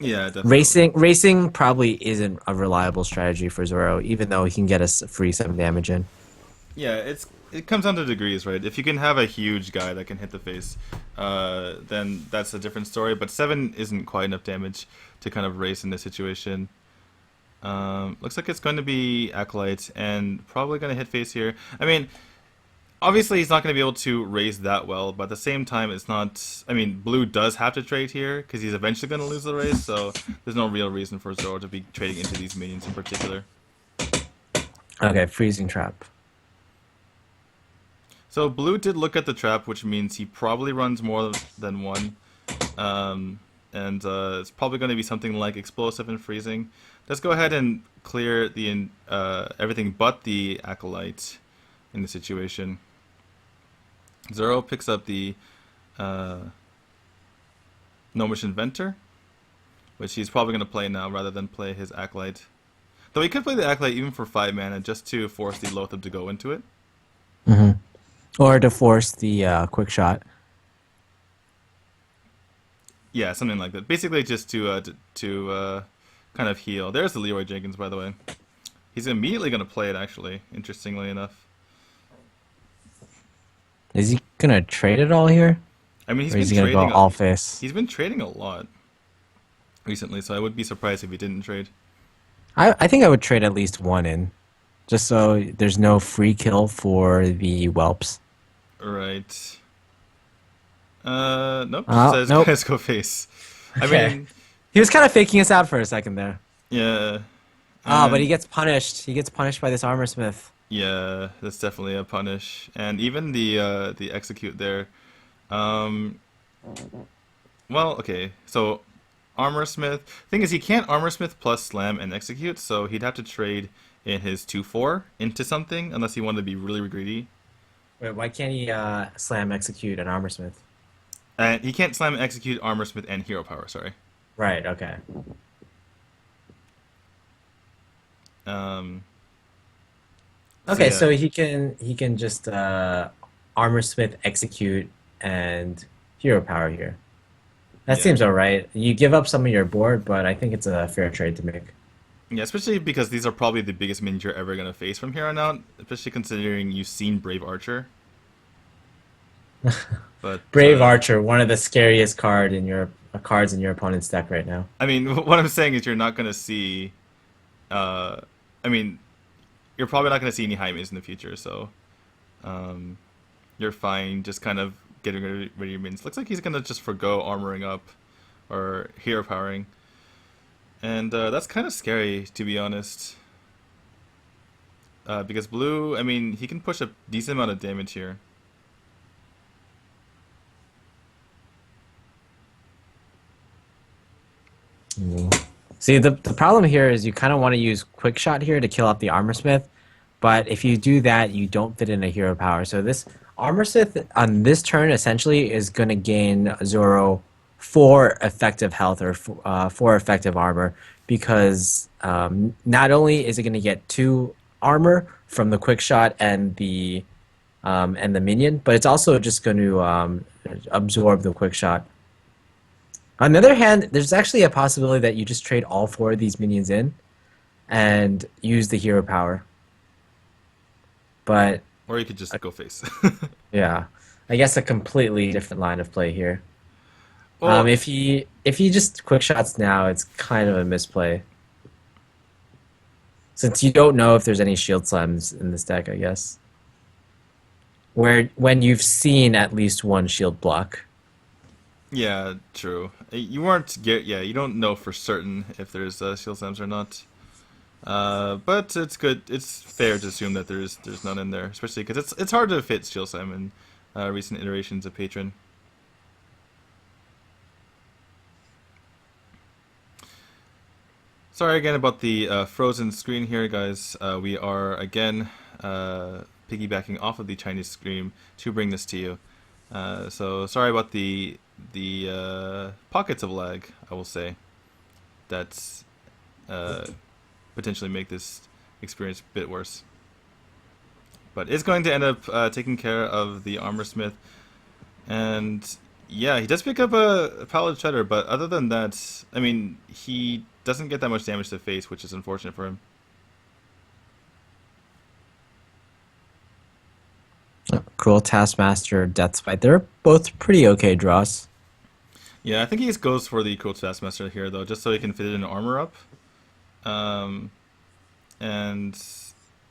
Yeah, definitely. Racing probably isn't a reliable strategy for Zoro, even though he can get a free 7 damage in. Yeah, it comes down to degrees, right? If you can have a huge guy that can hit the face, then that's a different story. But 7 isn't quite enough damage to kind of race in this situation. Looks like it's going to be Acolyte and probably going to hit face here. I mean, obviously he's not going to be able to raise that well, but at the same time, it's not. I mean, blue does have to trade here because he's eventually going to lose the race, so there's no real reason for Zoro to be trading into these minions in particular. Okay, Freezing Trap. So blue did look at the trap, which means he probably runs more than one, um, and it's probably going to be something like explosive and freezing. Let's go ahead and clear the everything but the acolyte in the situation. Zoro picks up the uh, Gnomish Inventor, which he's probably going to play now rather than play his acolyte. Though he could play the acolyte even for 5 mana just to force the Lothab to go into it. Hmm. Or to force the quick shot. Yeah, something like that. Basically, just to kind of heal. There's the Leroy Jenkins, by the way. He's immediately going to play it, actually. Interestingly enough. Is he gonna trade it all here? I mean, he's Or is been he gonna go trading. all face? He's been trading a lot recently, so I would be surprised if he didn't trade. I think I would trade at least one in, just so there's no free kill for the whelps. Right. Nope. Just Oh, says nope. guys go face. I Okay. mean, He was kind of faking us out for a second there. yeah, Ah, but he and gets punished. He gets punished by this armor smith. yeah, that's definitely a punish, and even the execute there. Um, well, okay, so armor smith. Thing is, he can't armor smith plus slam and execute, so he'd have to trade in his 2/4 into something unless he wanted to be really greedy. Wait, why can't he slam execute an armor smith? And he can't slam and execute armor smith and hero power. Sorry. Right. Okay. Um, so Okay. yeah, So he can just armor smith execute and hero power here. That Yeah. seems all right. You give up some of your board, but I think it's a fair trade to make. Yeah, especially because these are probably the biggest minions you're ever gonna face from here on out. Especially considering you've seen Brave Archer. But Brave Archer, one of the scariest cards in your opponent's deck right now. I mean, what I'm saying is you're not gonna see. Uh, I mean, you're probably not gonna see any high mids in the future, so um, you're fine. Just kind of getting rid of your minions. Looks like he's gonna just forgo armoring up or hero powering, and that's kind of scary to be honest. Because blue, I mean, he can push a decent amount of damage here. Mm. See, the problem here is you kind of want to use quick shot here to kill off the armor smith, but if you do that, you don't fit in a hero power. So this armor smith on this turn essentially is going to gain Zoro 4 effective health or 4 effective armor because not only is it going to get 2 armor from the quick shot and the minion, but it's also just going to absorb the quick shot. On the other hand, there's actually a possibility that you just trade all 4 of these minions in and use the hero power. But Or you could just go face. yeah, I guess a completely different line of play here. Well, If he just quick shots now, it's kind of a misplay since you don't know if there's any shield slams in this deck. I guess where when you've seen at least one shield block. yeah, true. You weren't get yeah, you don't know for certain if there's shield slams or not. But it's good. It's fair to assume that there's none in there, especially because it's hard to fit shield slam in recent iterations of Patron. Sorry again about the frozen screen here, guys. We are again piggybacking off of the Chinese stream to bring this to you. So sorry about the pockets of lag. I will say that's potentially make this experience a bit worse. But it's going to end up taking care of the armor smith, and yeah, he does pick up a pallet shredder. But other than that, I mean, he doesn't get that much damage to face, which is unfortunate for him. Cruel Taskmaster, Death Spite. They're both pretty okay draws. Yeah, I think he just goes for the Coach Taskmaster here, though, just so he can fit it in armor up. Um, and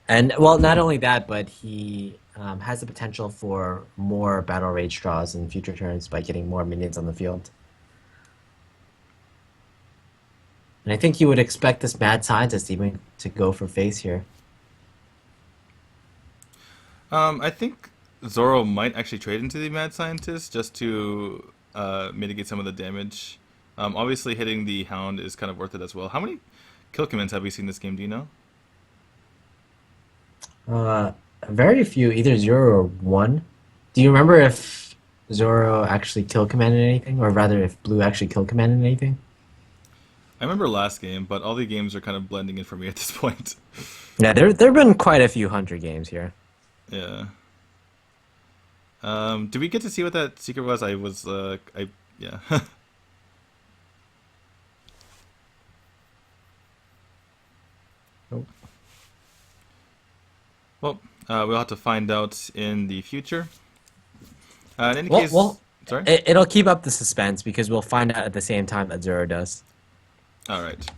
And well, not only that, but he has the potential for more Battle Rage draws in future turns by getting more minions on the field. And I think you would expect this Mad Scientist even to go for face here. I think Zoro might actually trade into the Mad Scientist just to mitigate some of the damage. Obviously, hitting the Hound is kind of worth it as well. How many kill commands have we seen this game? Do you know? Uh, Very few, either 0 or 1. Do you remember if Zoro actually kill commanded anything, or rather, if Blue actually kill commanded anything? I remember last game, but all the games are kind of blending in for me at this point. Yeah, there've been quite a few Hunter games here. Yeah. Did we get to see what that secret was? Yeah. Oh. Well, we'll have to find out in the future. In any Well, case, well, sorry. it'll keep up the suspense because we'll find out at the same time that Zoro does. All right,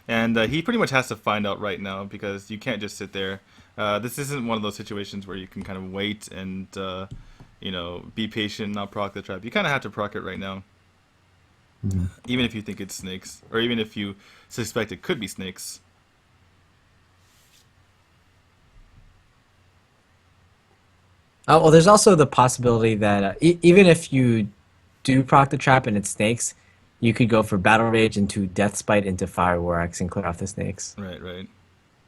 and he pretty much has to find out right now because you can't just sit there. This isn't one of those situations where you can kind of wait and be patient, not proc the trap. You kind of have to proc it right now, Mhm. even if you think it's snakes, or even if you suspect it could be snakes. Oh, well, there's also the possibility that even if you do proc the trap and it snakes, you could go for Battle Rage into Death Spite into Fire Warx and clear off the snakes. Right, right.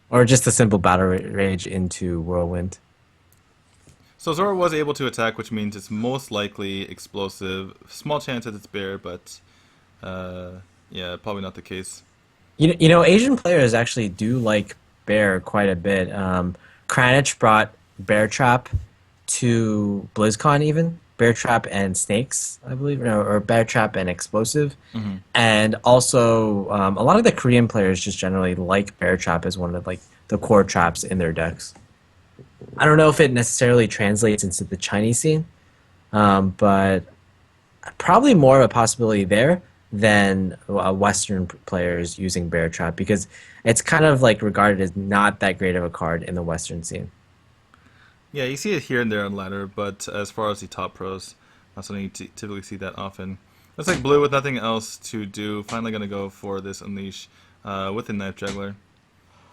Or just a simple Battle Rage into Whirlwind. So Zoro was able to attack, which means it's most likely explosive. Small chance that it's bear, but yeah, probably not the case. Asian players actually do like Bear quite a bit. Kranich brought Bear Trap to BlizzCon even. Bear Trap and Snakes, I believe, no, or Bear Trap and Explosive. Hmm. And also, a lot of the Korean players just generally like Bear Trap as one of like the core traps in their decks. I don't know if it necessarily translates into the Chinese scene, but probably more of a possibility there than Western players using Bear Trap because it's kind of like regarded as not that great of a card in the Western scene. Yeah, you see it here and there on ladder, but as far as the top pros, not something you typically see that often. Looks like blue with nothing else to do. Finally going to go for this unleash with the knife juggler.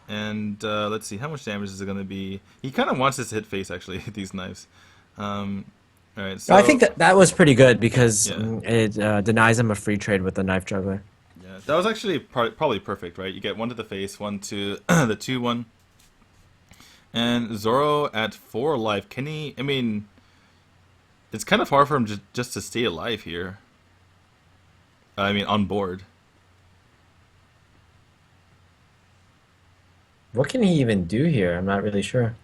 And let's see, how much damage is it going to be? He kind of wants this to hit face, actually, these knives. Um, all right, I think so that that was pretty good because yeah, it denies him a free trade with the knife juggler. yeah, that was actually probably perfect, right? You get one to the face, one to the 2-1, and Zoro at 4 life. Can he? I mean, it's kind of hard for him just to stay alive here. I mean, on board. What can he even do here? I'm not really sure.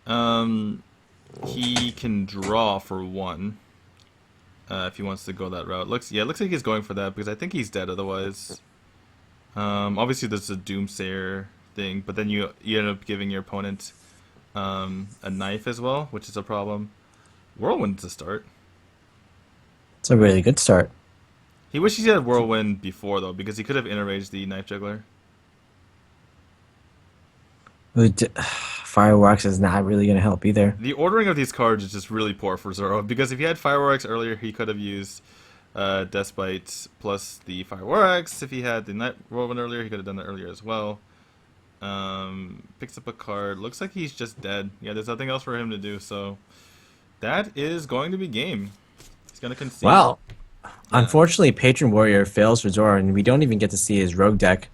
Um, he can draw for 1 if he wants to go that route. Yeah, it looks like he's going for that because I think he's dead otherwise. Obviously there's a Doomsayer thing, but then you end up giving your opponent a knife as well, which is a problem. Whirlwind to start. It's a really good start. He wishes he had Whirlwind before though, because he could have interraged the knife juggler. Fireworks is not really going to help either. The ordering of these cards is just really poor for Zoro because if he had Fireworks earlier, he could have used Despite plus the Fireworks. If he had the Night Whirlwind earlier, he could have done that earlier as well. Picks up a card. Looks like he's just dead. Yeah, there's nothing else for him to do, so that is going to be game. He's going to concede. Wow. Yeah. Unfortunately, Patron Warrior fails for Zoro, and we don't even get to see his rogue deck.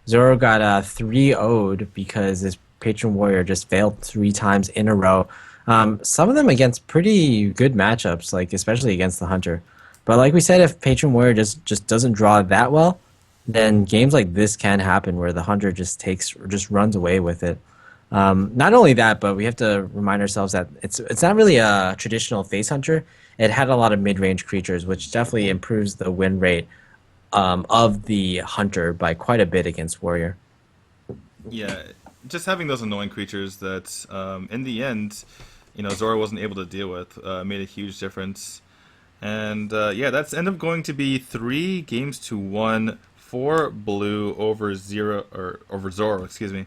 Zoro got 3-0'd because his Patron Warrior just failed 3 times in a row. Some of them against pretty good matchups, like especially against the Hunter. But like we said, if Patron Warrior just doesn't draw that well, then games like this can happen where the Hunter just takes or just runs away with it. Not only that, but we have to remind ourselves that it's not really a traditional face hunter. It had a lot of mid-range creatures, which definitely improves the win rate of the hunter by quite a bit against warrior. Yeah, just having those annoying creatures that, in the end, Zoro wasn't able to deal with, made a huge difference. And yeah, that's end up going to be 3 games to 1 for blue over Zoro, excuse me.